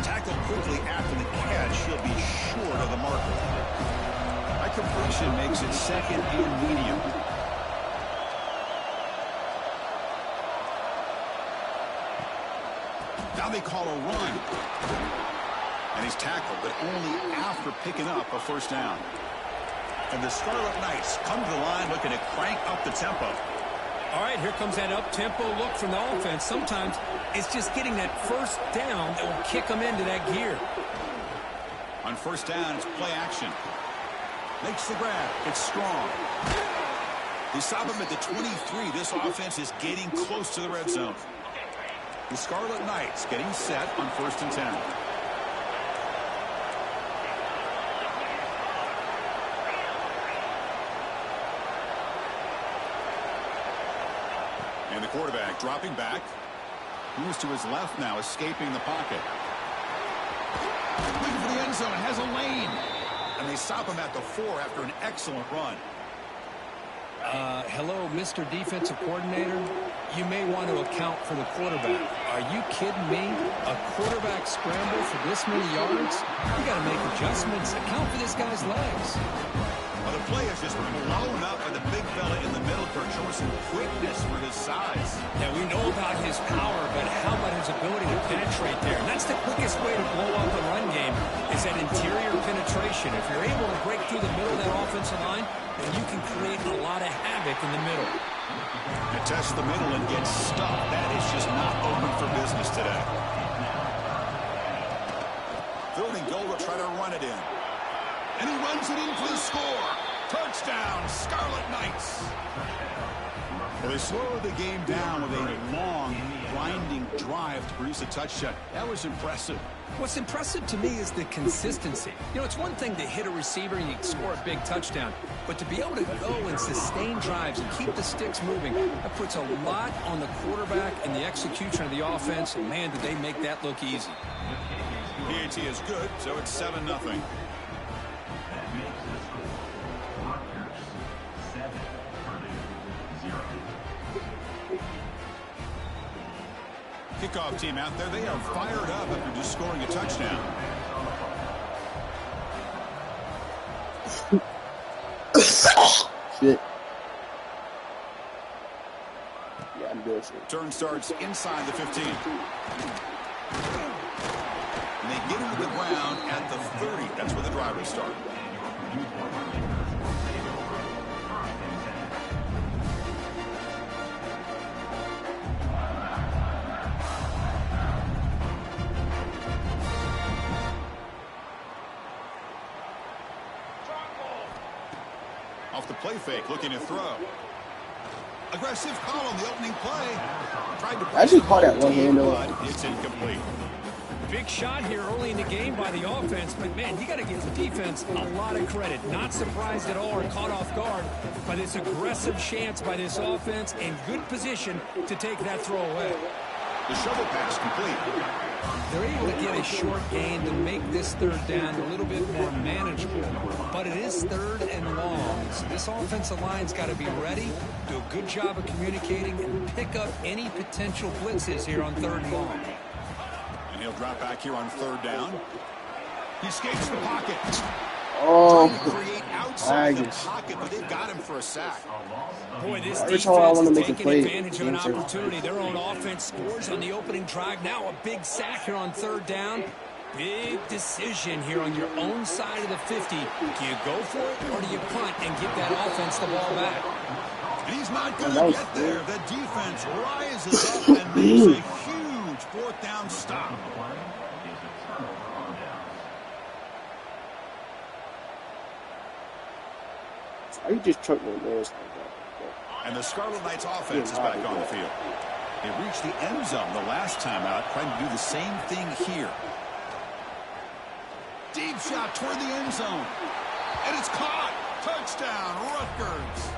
Tackled quickly after the catch. He'll be short of the marker. That completion makes it second and medium. Now they call a run. And he's tackled, but only after picking up a first down. And the Scarlet Knights come to the line looking to crank up the tempo. All right, here comes that up-tempo look from the offense. Sometimes it's just getting that first down that will kick them into that gear. On first down, it's play action. Makes the grab. It's strong. They stop him at the 23. This offense is getting close to the red zone. The Scarlet Knights getting set on 1st and 10. And the quarterback dropping back. Moves to his left now, escaping the pocket. Looking for the end zone, has a lane. And they stop him at the 4 after an excellent run. Hello, Mr. Defensive Coordinator. You may want to account for the quarterback. Are you kidding me? A quarterback scramble for this many yards? You got to make adjustments. Account for this guy's legs. Well, the play is just blown up by the big fella in the middle, Kirk, showing some quickness for his size. Yeah, we know about his power, but how about his ability to penetrate there? And that's the quickest way to blow up the run game, is that interior penetration. If you're able to break through the middle of that offensive line, then you can create a lot of havoc in the middle. To test the middle and get stuck, that is just not open for business today. 3rd and goal to try to run it in. And he runs it in for the score. Touchdown, Scarlet Knights. Well, they slowed the game down with a long, grinding drive to produce a touchdown. That was impressive. What's impressive to me is the consistency. You know, it's one thing to hit a receiver and you score a big touchdown, but to be able to go and sustain drives and keep the sticks moving, that puts a lot on the quarterback and the execution of the offense. And man, did they make that look easy. PAT is good, so it's 7-0. Kickoff team out there. They are fired up after just scoring a touchdown. Shit. Yeah, I'm good. Turn starts inside the 15. And they get him to the ground at the 30. That's where the drive will start. Off the play fake, looking to throw. Aggressive call on the opening play. Tried to I actually caught that one hand though. but it's incomplete. Big shot here early in the game by the offense, but man, you got to give the defense a lot of credit. Not surprised at all or caught off guard by this aggressive chance by this offense and good position to take that throw away. The shovel pass complete. They're able to get a short gain to make this 3rd down a little bit more manageable, but it is 3rd and long. So this offensive line's got to be ready, do a good job of communicating, and pick up any potential blitzes here on 3rd and long. And he'll drop back here on 3rd down. He escapes the pocket. Oh, Trying to create outside the pocket, but they've got him for a sack. Boy, this every time I defense want to is make a taking play, advantage of an opportunity. Their own offense scores on the opening drive. Now a big sack here on 3rd down. Big decision here on your own side of the 50. Do you go for it or do you punt and give that offense the ball back? And he's not going to get there. The defense rises up and makes a huge 4th down stop. I just chucked my nose like that. And the Scarlet Knights offense is back on the field. They reached the end zone the last time out, trying to do the same thing here. Deep shot toward the end zone. And it's caught. Touchdown, Rutgers.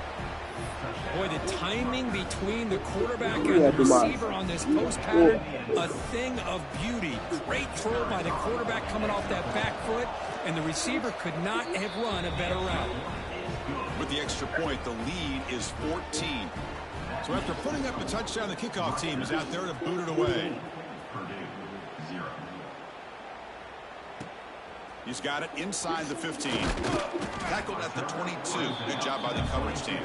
Boy, the timing between the quarterback and the receiver on this post pattern, a thing of beauty. Great throw by the quarterback coming off that back foot, and the receiver could not have run a better route. With the extra point, the lead is 14. So after putting up the touchdown, the kickoff team is out there to boot it away. He's got it inside the 15. Tackled at the 22. Good job by the coverage team.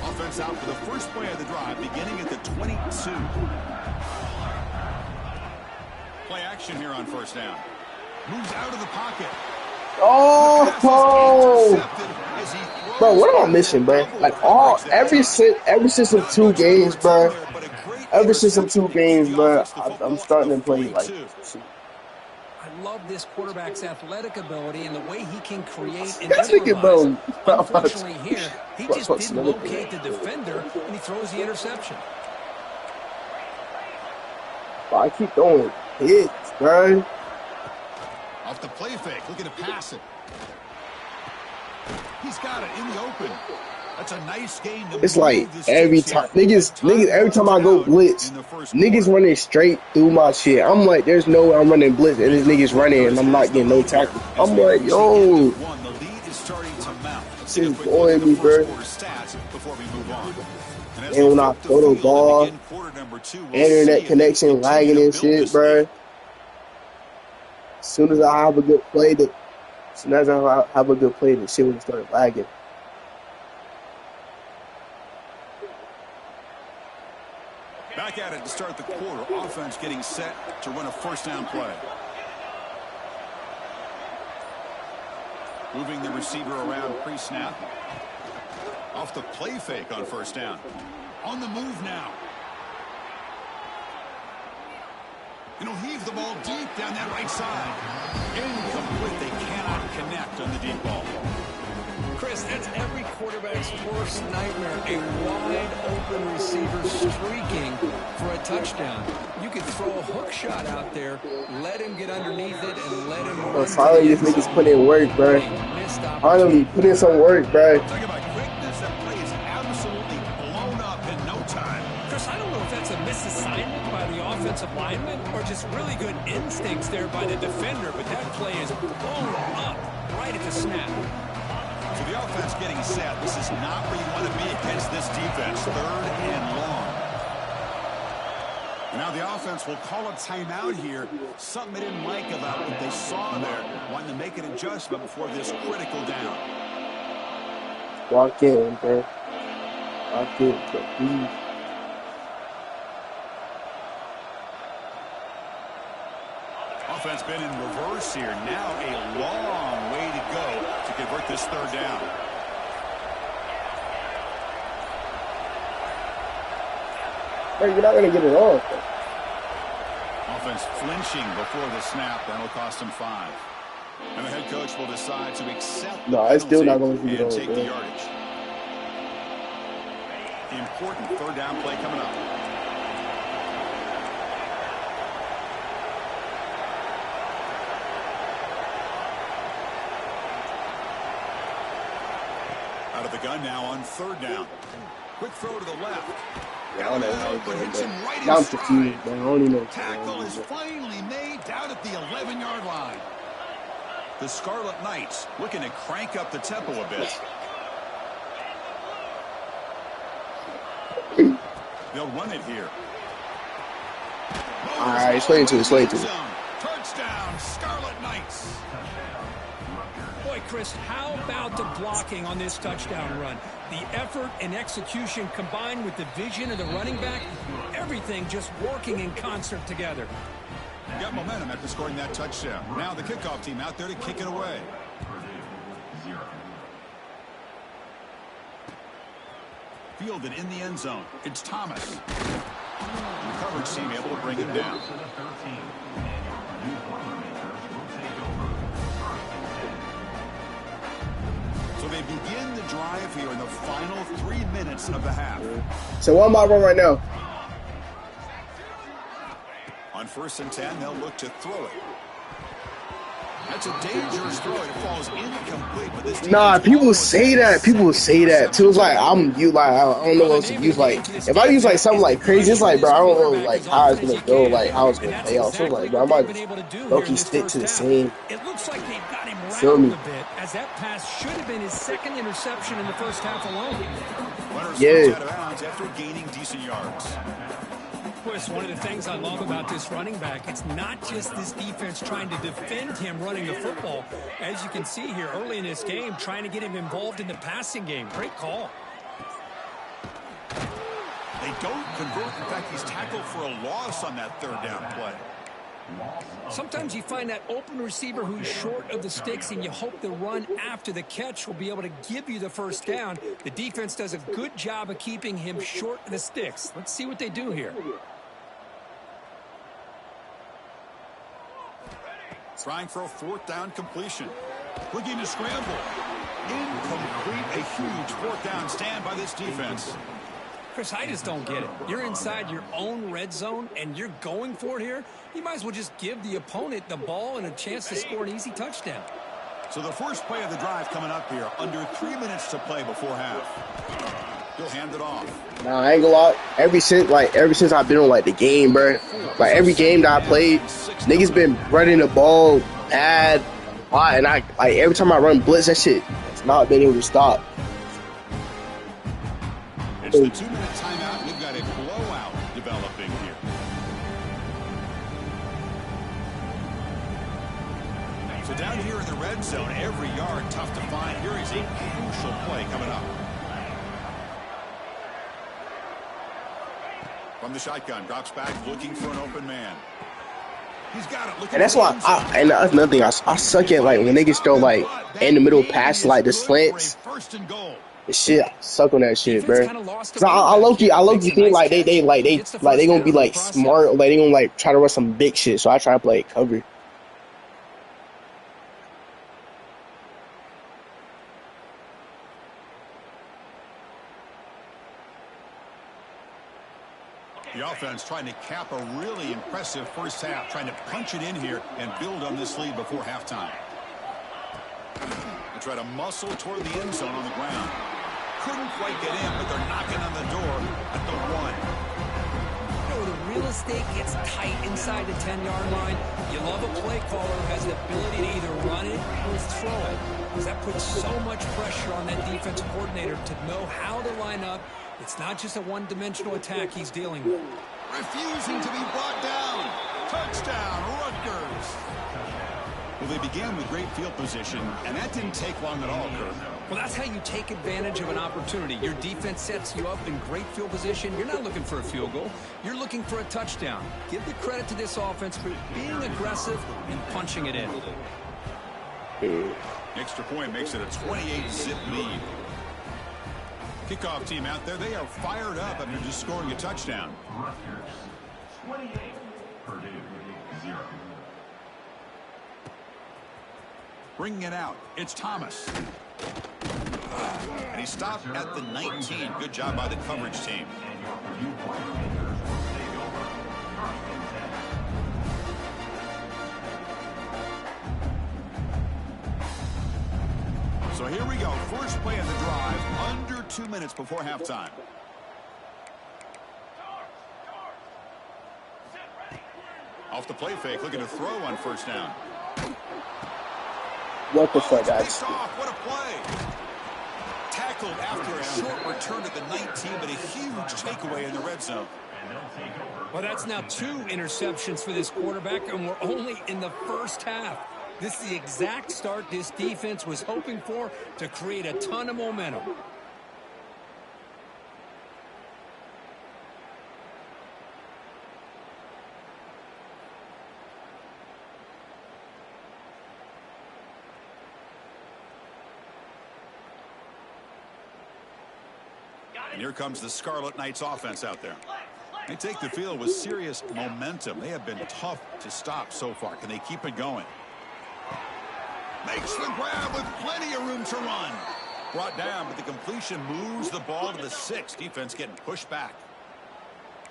Offense out for the first play of the drive, beginning at the 22. Play action here on first down. Moves out of the pocket. Oh, bro, what am I missing, bro? Like ever since them 2 games, bro. Ever since them 2 games, bro, I'm starting to play like. I love this quarterback's athletic ability and the way he can create and That's wicked, bro. Unfortunately here, he just didn't locate the defender and he throws the interception. Bro, I keep throwing hits, bro. Off the play fake, looking to pass it. He's got it in the open. That's a nice game. It's like every time niggas every time I go blitz, niggas running straight through my shit. I'm like, there's no way I'm running blitz and this nigga's running and I'm not getting no tackle. I'm like, yo, this is blowing me, bro. And when I throw the ball, internet connection lagging and shit, bro. As soon as I have a good play, the shit will start lagging. Back at it to start the quarter. Offense getting set to run a first down play. Moving the receiver around pre-snap. Off the play fake on first down. On the move now. And he'll heave the ball deep down that right side. Incomplete. They cannot connect on the deep ball. Chris, that's every quarterback's worst nightmare. A wide-open receiver streaking for a touchdown. You could throw a hook shot out there, let him get underneath it, and let him run. Finally, this nigga's putting in work, bro. Finally, put in some work, bro. Talking about quickness, that play is absolutely blown up in no time. Chris, I don't know if that's a misassignment by the offensive lineman or just really good instincts there by the defender, but that play is blown up right at the snap. So the offense getting set. This is not where you want to be against this defense. 3rd and long. And now the offense will call a timeout here. Something they didn't like about what they saw there. Wanting to make an adjustment before this critical down. Walk in, bro. Walk in, please. Offense been in reverse here. Now a long way to go to convert this 3rd down. Bro, you're not going to get it off. Offense flinching before the snap. That'll cost him 5. And the head coach will decide to accept the it's still not going to and get take off, the yardage. Important 3rd down play coming up. Out of the gun now on 3rd down. Quick throw to the left. Yeah, I don't know how But to hits do him it. right Now I'm in confused, stride. man. I don't even know. Tackle is finally made down at the 11-yard line. The Scarlet Knights looking to crank up the tempo a bit. They'll run it here. All right, it's way too. Touchdown, Scarlet Knights. Boy, Chris, how about the blocking on this touchdown run? The effort and execution combined with the vision of the running back, everything just working in concert together. Got momentum after scoring that touchdown. Now the kickoff team out there to kick it away. Fielded in the end zone. It's Thomas. The coverage team able to bring him down. So they begin the drive here in the final 3 minutes of the half. So what am I run right now? On 1st and 10, they'll look to throw it. It's a dangerous throw. It falls incomplete, but this Nah, people say that. People say that too. It's like I don't know what else to use. Like if I use like something like crazy, it's like, bro, I don't know like how it's gonna go, like how it's gonna play out. So it's like, bro, I might low-key stick to the same. It looks like they've got him Feel me? rattled a bit, as that pass should have been his second interception in the first half alone. Yeah. Out of bounds after gaining decent yards. Chris, one of the things I love about this running back, it's not just this defense trying to defend him running the football. As you can see here early in this game, trying to get him involved in the passing game. Great call. They don't convert. In fact, he's tackled for a loss on that third down play. Sometimes you find that open receiver who's short of the sticks, and you hope the run after the catch will be able to give you the first down. The defense does a good job of keeping him short of the sticks. Let's see what they do here. Trying for a fourth down completion. Looking to scramble. Incomplete. A huge fourth down stand by this defense. Chris, I just don't get it. You're inside your own red zone, and you're going for it here? You might as well just give the opponent the ball and a chance to score an easy touchdown. So the first play of the drive coming up here. Under 3 minutes to play before half. He'll hand it off. Nah, I ain't gonna lie. Ever since I've been on like the game, bro. Like every game that I played, niggas been running the ball bad, and I like every time I run blitz, that shit has not been able to stop. It's the 2-minute timeout. We've got a blowout developing here. So down here in the red zone, every yard tough to find. Here is a crucial play coming up. From the shotgun, drops back, looking for an open man. He's got it. And that's why, and that's another thing, I suck at like when niggas throw like in the middle pass like the slants. First and goal. Shit, I suck on that shit, bro. Cause I low-key think like they gonna be like smart, like they gonna like try to run some big shit. So I try to play cover. The offense trying to cap a really impressive first half, trying to punch it in here and build on this lead before halftime. They try to muscle toward the end zone on the ground. Couldn't quite get in, but they're knocking on the door at the 1. You know, the real estate gets tight inside the 10-yard line. You love a play caller who has the ability to either run it or throw it, because that puts so much pressure on that defensive coordinator to know how to line up. It's not just a one-dimensional attack he's dealing with. Refusing to be brought down. Touchdown, Rutgers. Well, they began with great field position, and that didn't take long at all, Kirk. Well, that's how you take advantage of an opportunity. Your defense sets you up in great field position. You're not looking for a field goal. You're looking for a touchdown. Give the credit to this offense for being aggressive and punching it in. Extra point makes it a 28-zip lead. Kickoff team out there, they are fired up after just scoring a touchdown. Rutgers 28, Purdue 0. Bringing it out, it's Thomas. And he stopped at the 19. Good job by the coverage team. So here we go. First play of the drive, under 2 minutes before halftime. Off the play fake, looking to throw on first down. What the fuck, guys? What a play. Tackled after a short return to the 19, but a huge takeaway in the red zone. Well, that's now 2 interceptions for this quarterback, and we're only in the first half. This is the exact start this defense was hoping for to create a ton of momentum. And here comes the Scarlet Knights offense out there. They take the field with serious momentum. They have been tough to stop so far. Can they keep it going? Makes the grab with plenty of room to run. Brought down, but the completion moves the ball to the 6. Defense getting pushed back.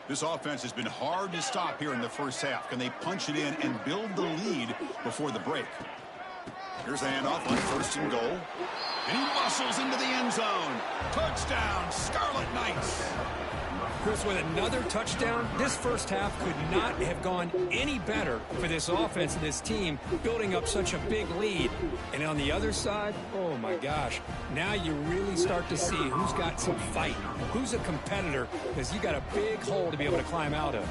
This offense has been hard to stop here in the first half. Can they punch it in and build the lead before the break? Here's the handoff on 1st and goal. And he muscles into the end zone. Touchdown, Scarlet Knights. Chris, with another touchdown, this first half could not have gone any better for this offense and this team, building up such a big lead. And on the other side, oh my gosh, now you really start to see who's got some fight, who's a competitor, because you got a big hole to be able to climb out of.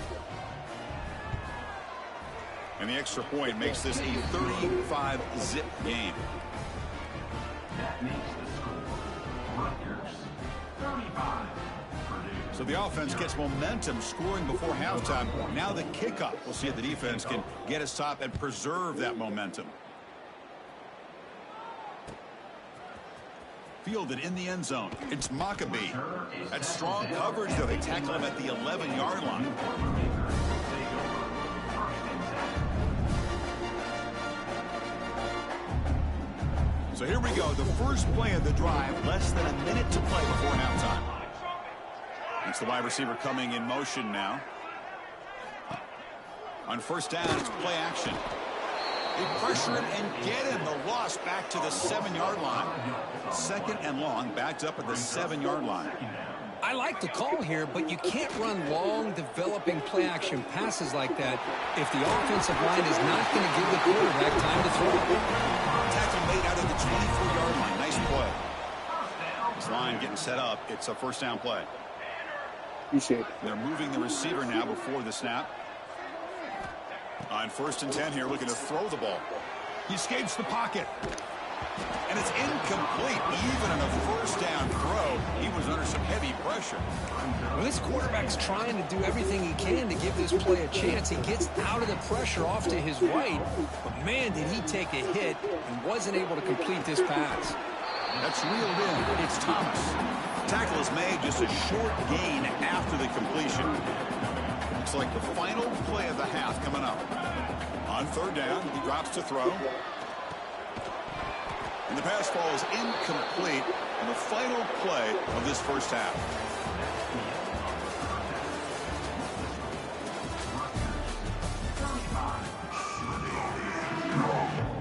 And the extra point makes this a 35-zip game. That makes the score Rutgers 35. So the offense gets momentum scoring before halftime. Now the kickoff. We'll see if the defense can get a stop and preserve that momentum. Fielded in the end zone. It's Maccabee. That's strong coverage, though. They tackle him at the 11-yard line. So here we go. The first play of the drive. Less than a minute to play before halftime. It's the wide receiver coming in motion now. On 1st down, it's play action. They pressure him and get him. The loss back to the 7-yard line. 2nd and long, backed up at the 7-yard line. I like the call here, but you can't run long, developing play-action passes like that if the offensive line is not going to give the quarterback time to throw. Tackle made out of the 24-yard line. Nice play. This line getting set up. It's a 1st down play. They're moving the receiver now before the snap. On 1st and 10 here, looking to throw the ball. He escapes the pocket. And it's incomplete. Even on a 1st down throw, he was under some heavy pressure. Well, this quarterback's trying to do everything he can to give this play a chance. He gets out of the pressure off to his right. But, man, did he take a hit and wasn't able to complete this pass. That's reeled in. It's Thomas. Tackle is made, just a short gain after the completion. Looks like the final play of the half coming up. On 3rd down, he drops to throw. And the pass ball is incomplete on the final play of this first half.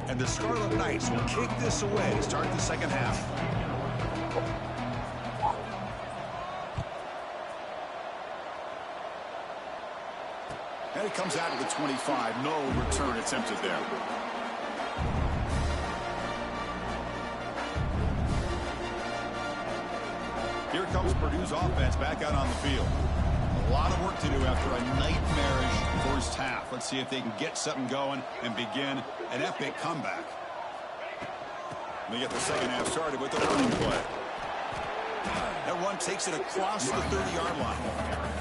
And the Scarlet Knights will kick this away to start the second half. And it comes out of the 25. No return attempted there. Here comes Purdue's offense back out on the field. A lot of work to do after a nightmarish first half. Let's see if they can get something going and begin an epic comeback. They get the second half started with the running play. That run takes it across the 30-yard line.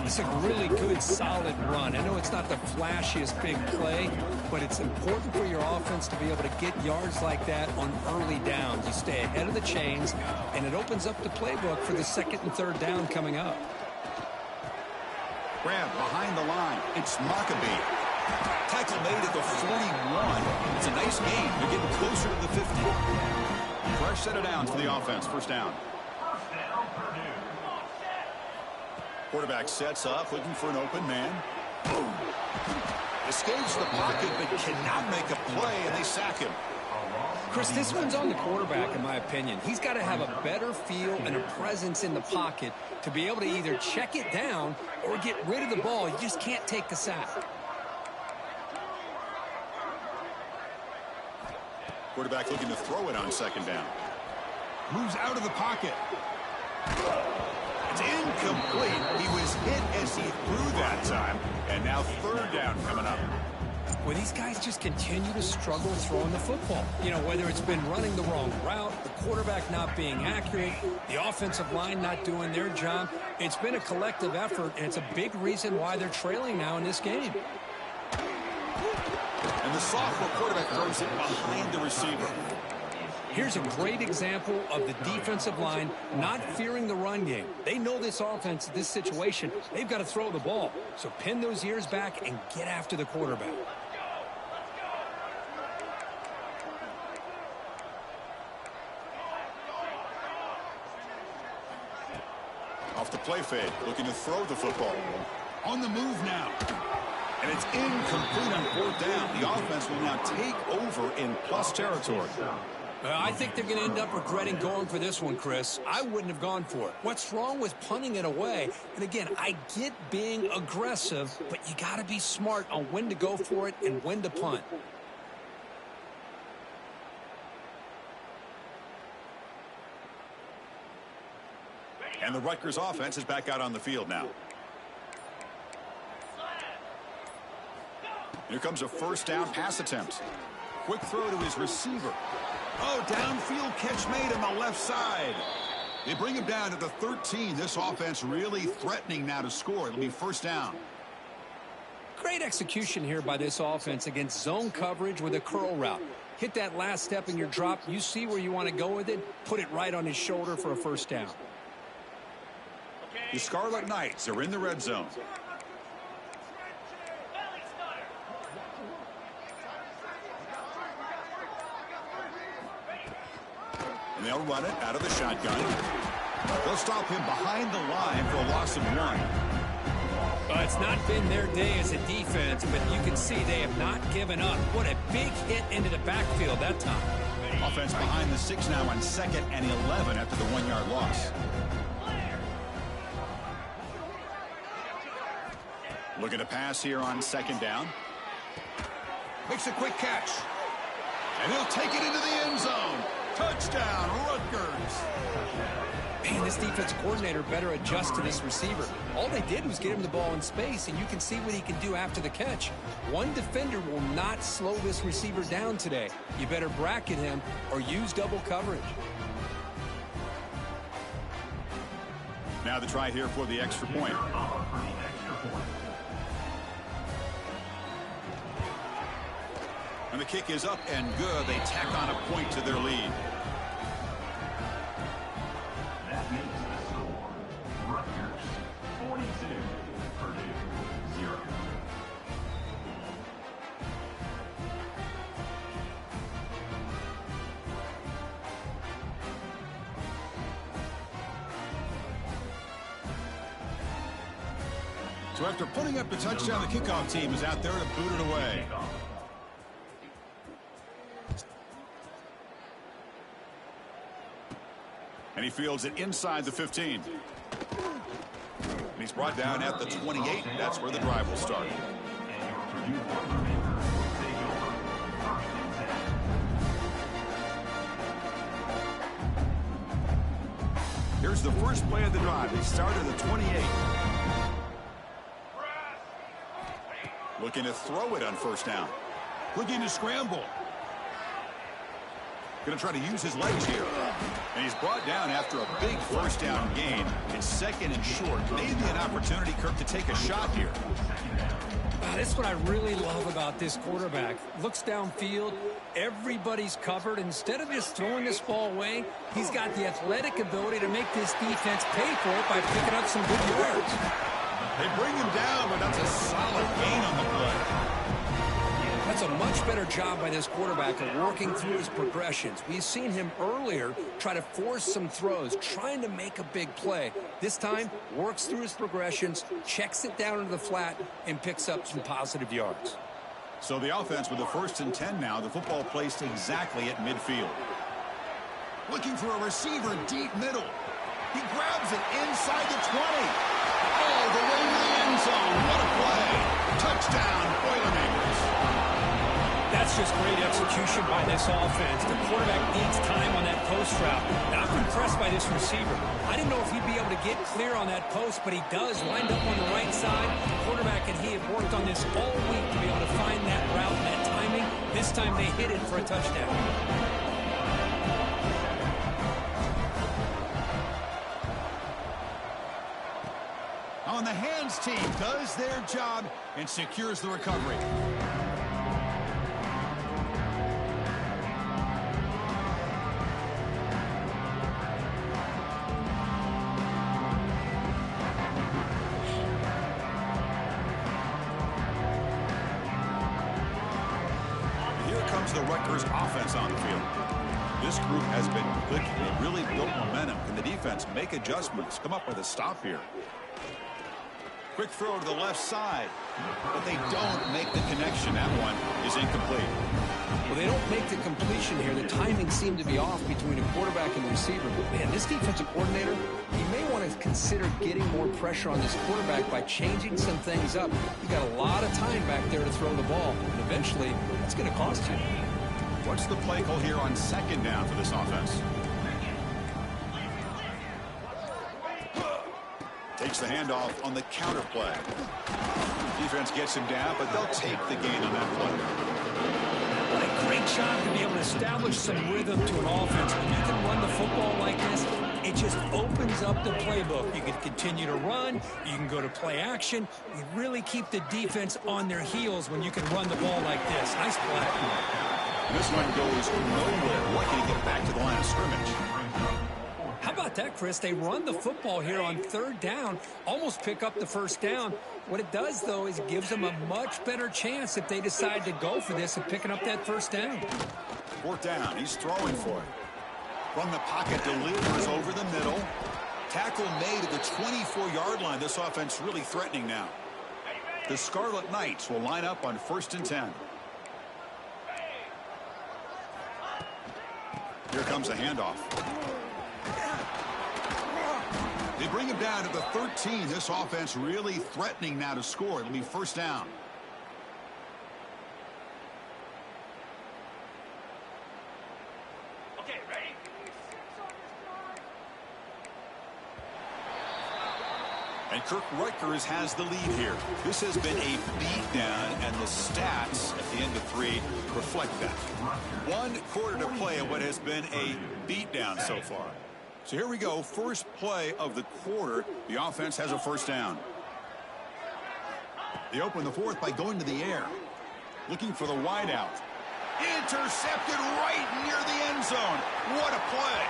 It's a really good, solid run. I know it's not the flashiest big play, but it's important for your offense to be able to get yards like that on early downs. You stay ahead of the chains, and it opens up the playbook for the 2nd and 3rd down coming up. Grab behind the line. It's Maccabee. Tackle made at the 41. It's a nice gain. They're getting closer to the 50. Fresh set of downs for the offense. 1st down. Quarterback sets up, looking for an open man. Boom. Escapes the pocket, but cannot make a play, and they sack him. Chris, this one's on the quarterback, in my opinion. He's got to have a better feel and a presence in the pocket to be able to either check it down or get rid of the ball. You just can't take the sack. Quarterback looking to throw it on 2nd down. Moves out of the pocket. It's incomplete. He was hit as he threw that time. And now 3rd down coming up. Well, these guys just continue to struggle throwing the football. You know, whether it's been running the wrong route, the quarterback not being accurate, the offensive line not doing their job. It's been a collective effort, and it's a big reason why they're trailing now in this game. And the sophomore quarterback throws it behind the receiver. Here's a great example of the defensive line not fearing the run game. They know this offense, this situation, they've got to throw the ball. So pin those ears back and get after the quarterback. Off the play fake, looking to throw the football. On the move now. And it's incomplete on 4th down. The offense will now take over in plus territory. I think they're going to end up regretting going for this one, Chris. I wouldn't have gone for it. What's wrong with punting it away? And again, I get being aggressive, but you got to be smart on when to go for it and when to punt. And the Rutgers offense is back out on the field now. Here comes a 1st down pass attempt. Quick throw to his receiver. Oh, downfield catch made on the left side. They bring him down to the 13. This offense really threatening now to score. It'll be 1st down. Great execution here by this offense against zone coverage with a curl route. Hit that last step in your drop. You see where you want to go with it. Put it right on his shoulder for a 1st down. The Scarlet Knights are in the red zone. And they'll run it out of the shotgun. They'll stop him behind the line for a loss of 1. It's not been their day as a defense, but you can see they have not given up. What a big hit into the backfield that time. Offense behind the 6 now on 2nd and 11 after the 1-yard loss. Looking to pass here on 2nd down. Makes a quick catch. And he'll take it into the end zone. Touchdown, Rutgers. Man, this defense coordinator better adjust to this receiver. All they did was get him the ball in space, and you can see what he can do after the catch. One defender will not slow this receiver down today. You better bracket him or use double coverage. Now the try here for the extra point. And the kick is up and good. They tack on a point to their lead. That makes the score Rutgers 42, Purdue 0. So after putting up the touchdown, the kickoff team is out there to boot it away. And he fields it inside the 15. And he's brought down at the 28. That's where the drive will start. Here's the first play of the drive. They start at the 28. Looking to throw it on 1st down. Looking to scramble. Going to try to use his legs here. And he's brought down after a big 1st down gain. It's 2nd and short. Maybe an opportunity, Kirk, to take a shot here. That's what I really love about this quarterback. Looks downfield. Everybody's covered. Instead of just throwing this ball away, he's got the athletic ability to make this defense pay for it by picking up some good yards. They bring him down, but that's a solid gain on the play. That's a much better job by this quarterback of working through his progressions. We've seen him earlier try to force some throws, trying to make a big play. This time, works through his progressions, checks it down into the flat, and picks up some positive yards. So the offense with the 1st and 10 now, the football placed exactly at midfield. Looking for a receiver deep middle. He grabs it inside the 20. All the way to the end zone. What a play. Touchdown, Boilermakers. That's just great execution by this offense. The quarterback needs time on that post route. Now, I'm impressed by this receiver. I didn't know if he'd be able to get clear on that post, but he does. Lined up on the right side. The quarterback and he have worked on this all week to be able to find that route and that timing. This time they hit it for a touchdown. On the hands team does their job and secures the recovery. Here comes the Rutgers offense on the field. This group has been good. They really built momentum. Can the defense make adjustments? Come up with a stop here. Quick throw to the left side, but they don't make the connection. That one is incomplete. Well, they don't make the completion here. The timing seemed to be off between a quarterback and the receiver. But, man, this defensive coordinator, he may want to consider getting more pressure on this quarterback by changing some things up. You got a lot of time back there to throw the ball, and eventually that's going to cost you. What's the play call here on second down for this offense? Takes the handoff on the counter play. Defense gets him down, but they'll take the gain on that play. What a great job to be able to establish some rhythm to an offense. When you can run the football like this, it just opens up the playbook. You can continue to run. You can go to play action. You really keep the defense on their heels when you can run the ball like this. Nice play. This one goes nowhere. Lucky to get back to the line of scrimmage. How about that, Chris? They run the football here on third down, almost pick up the first down. What it does, though, is it gives them a much better chance if they decide to go for this and picking up that first down. Fourth down. He's throwing for it. From the pocket, delivers over the middle. Tackle made at the 24-yard line. This offense really threatening now. The Scarlet Knights will line up on 1st and 10. Here comes a handoff. They bring him down to the 13. This offense really threatening now to score. It'll be first down. Okay, ready? And Kirk Rutgers has the lead here. This has been a beatdown, and the stats at the end of 3 reflect that. 1 quarter to play in what has been a beatdown so far. So here we go, first play of the quarter. The offense has a first down. They open the fourth by going to the air. Looking for the wideout. Intercepted right near the end zone. What a play.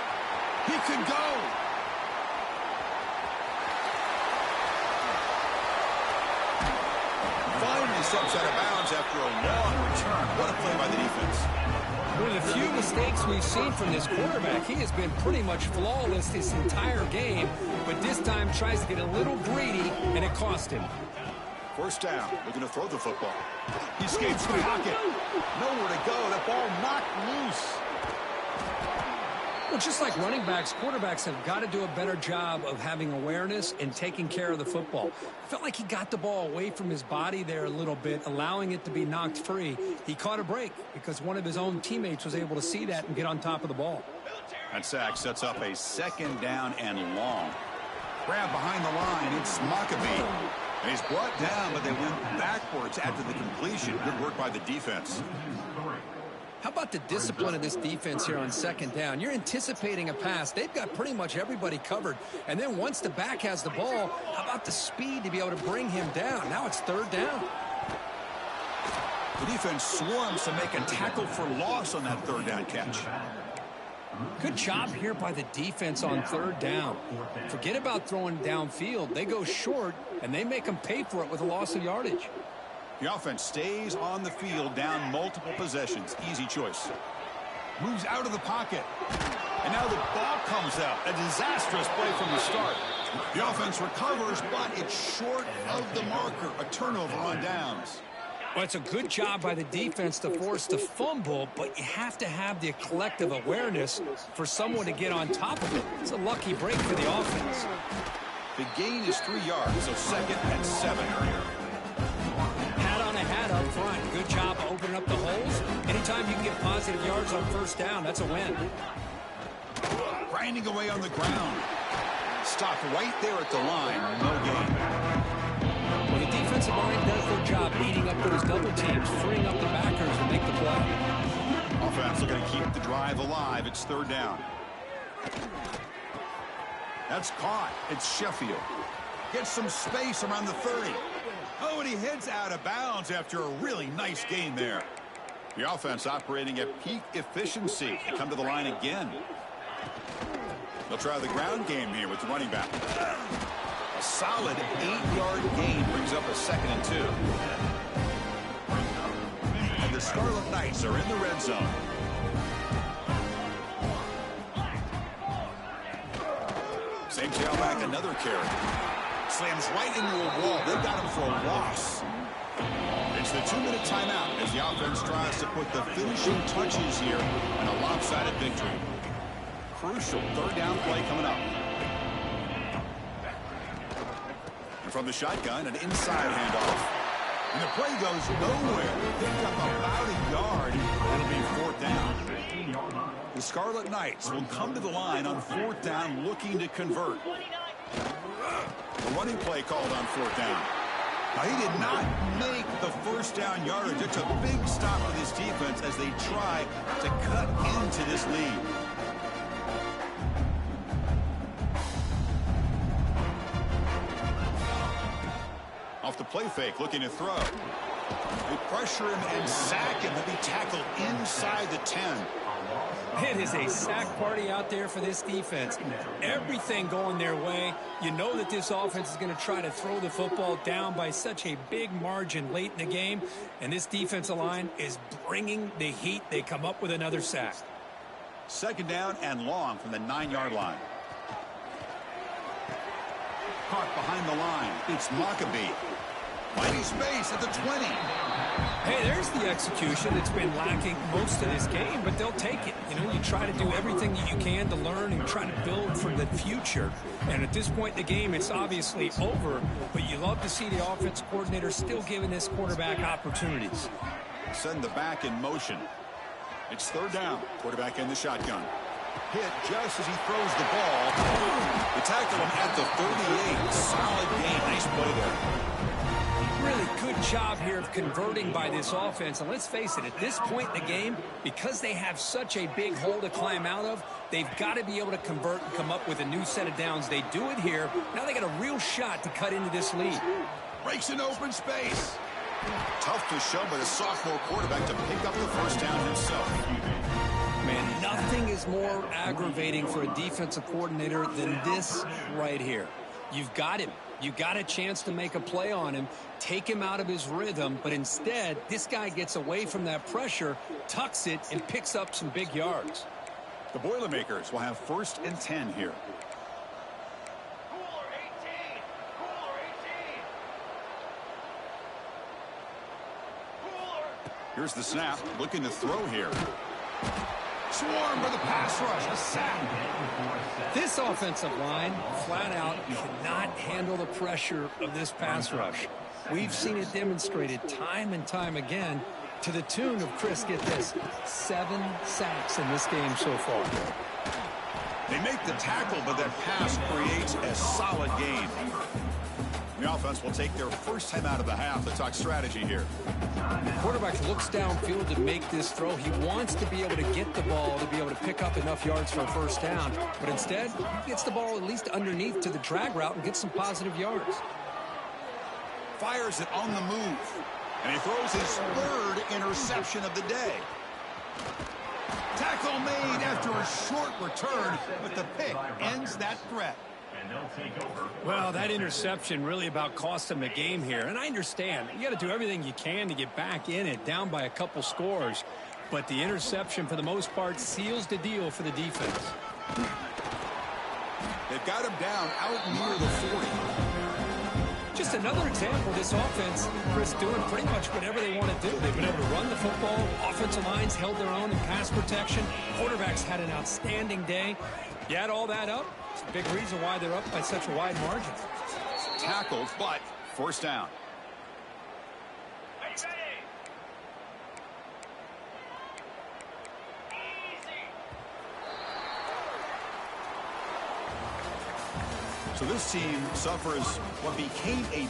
He could go. Finally steps out of bounds after a long return. What a play by the defense. One of the few mistakes we've seen from this quarterback. He has been pretty much flawless this entire game, but this time tries to get a little greedy, and it cost him. First down. Looking to throw the football. He escapes the pocket. Nowhere to go. That ball knocked loose. Well, just like running backs, quarterbacks have got to do a better job of having awareness and taking care of the football. I felt like he got the ball away from his body there a little bit, allowing it to be knocked free. He caught a break because one of his own teammates was able to see that and get on top of the ball. That sack sets up a second down and long. Grab behind the line. It's Maccabee. And he's brought down, but they went backwards after the completion. Good work by the defense. How about the discipline of this defense here on second down? You're anticipating a pass. They've got pretty much everybody covered. And then once the back has the ball, how about the speed to be able to bring him down? Now it's third down. The defense swarms to make a tackle for loss on that third down catch. Good job here by the defense on third down. Forget about throwing downfield. They go short, and they make them pay for it with a loss of yardage. The offense stays on the field, down multiple possessions. Easy choice. Moves out of the pocket. And now the ball comes out. A disastrous play from the start. The offense recovers, but it's short of the marker. A turnover on downs. Well, it's a good job by the defense to force the fumble, but you have to have the collective awareness for someone to get on top of it. It's a lucky break for the offense. The gain is 3 yards, so 2nd and 7. Hat up front. Good job opening up the holes. Anytime you can get positive yards on first down, that's a win. Grinding away on the ground. Stopped right there at the line. No gain. Well, the defensive line does their job eating up those double teams, freeing up the backers to make the play. Offense looking to keep the drive alive. It's third down. That's caught. It's Sheffield. Gets some space around the 30. Oh, and he heads out of bounds after a really nice gain there. The offense operating at peak efficiency. They come to the line again. They'll try the ground game here with the running back. A solid 8-yard gain brings up a 2nd and 2. And the Scarlet Knights are in the red zone. Same tailback, another carry. Slams right into a wall. They got him for a loss. It's the 2-minute timeout as the offense tries to put the finishing touches here in a lopsided victory. Crucial third down play coming up. And from the shotgun, an inside handoff. And the play goes nowhere. Picked up about a yard. It'll be fourth down. The Scarlet Knights will come to the line on fourth down looking to convert. The running play called on fourth down. Now, he did not make the first down yardage. It's a big stop for this defense as they try to cut into this lead. Off the play fake, looking to throw. They pressure him and sack him. He'll be tackled inside the 10. It is a sack party out there for this defense. Everything going their way. You know that this offense is going to try to throw the football down by such a big margin late in the game. And this defensive line is bringing the heat. They come up with another sack. Second down and long from the 9-yard line. Caught behind the line. It's Maccabee. Mighty space at the 20. Hey, there's the execution that's been lacking most of this game, but they'll take it. You know, you try to do everything that you can to learn and try to build for the future. And at this point in the game, it's obviously over, but you love to see the offense coordinator still giving this quarterback opportunities. Send the back in motion. It's third down. Quarterback in the shotgun. Hit just as he throws the ball. They tackle him at the 38. Solid gain. Nice play there. Really good job here of converting by this offense. And let's face it, at this point in the game, because they have such a big hole to climb out of, they've got to be able to convert and come up with a new set of downs. They do it here. Now they got a real shot to cut into this lead. Breaks in open space. Tough to show by the sophomore quarterback to pick up the first down himself. Man, nothing is more aggravating for a defensive coordinator than this right here. You've got him. You got a chance to make a play on him, take him out of his rhythm, but instead, this guy gets away from that pressure, tucks it, and picks up some big yards. The Boilermakers will have first and 10 here. Here's the snap, looking to throw here. Swarm for the pass rush, a sack. This offensive line, flat out, cannot handle the pressure of this pass rush. We've seen it demonstrated time and time again to the tune of, Chris, get this, 7 sacks in this game so far. They make the tackle, but that pass creates a solid gain. The offense will take their first time out of the half. Let's talk strategy here. The quarterback looks downfield to make this throw. He wants to be able to get the ball to be able to pick up enough yards for a first down. But instead, he gets the ball at least underneath to the drag route and gets some positive yards. Fires it on the move. And he throws his third interception of the day. Tackle made after a short return, but the pick ends that threat. Well, that interception really about cost them the game here. And I understand. You got to do everything you can to get back in it, down by a couple scores. But the interception, for the most part, seals the deal for the defense. They've got him down out near the 40. Just another example of this offense, Chris, doing pretty much whatever they want to do. They've been able to run the football. Offensive lines held their own in pass protection. Quarterbacks had an outstanding day. You add all that up, it's a big reason why they're up by such a wide margin. Tackled, but first down. So this team suffers what became a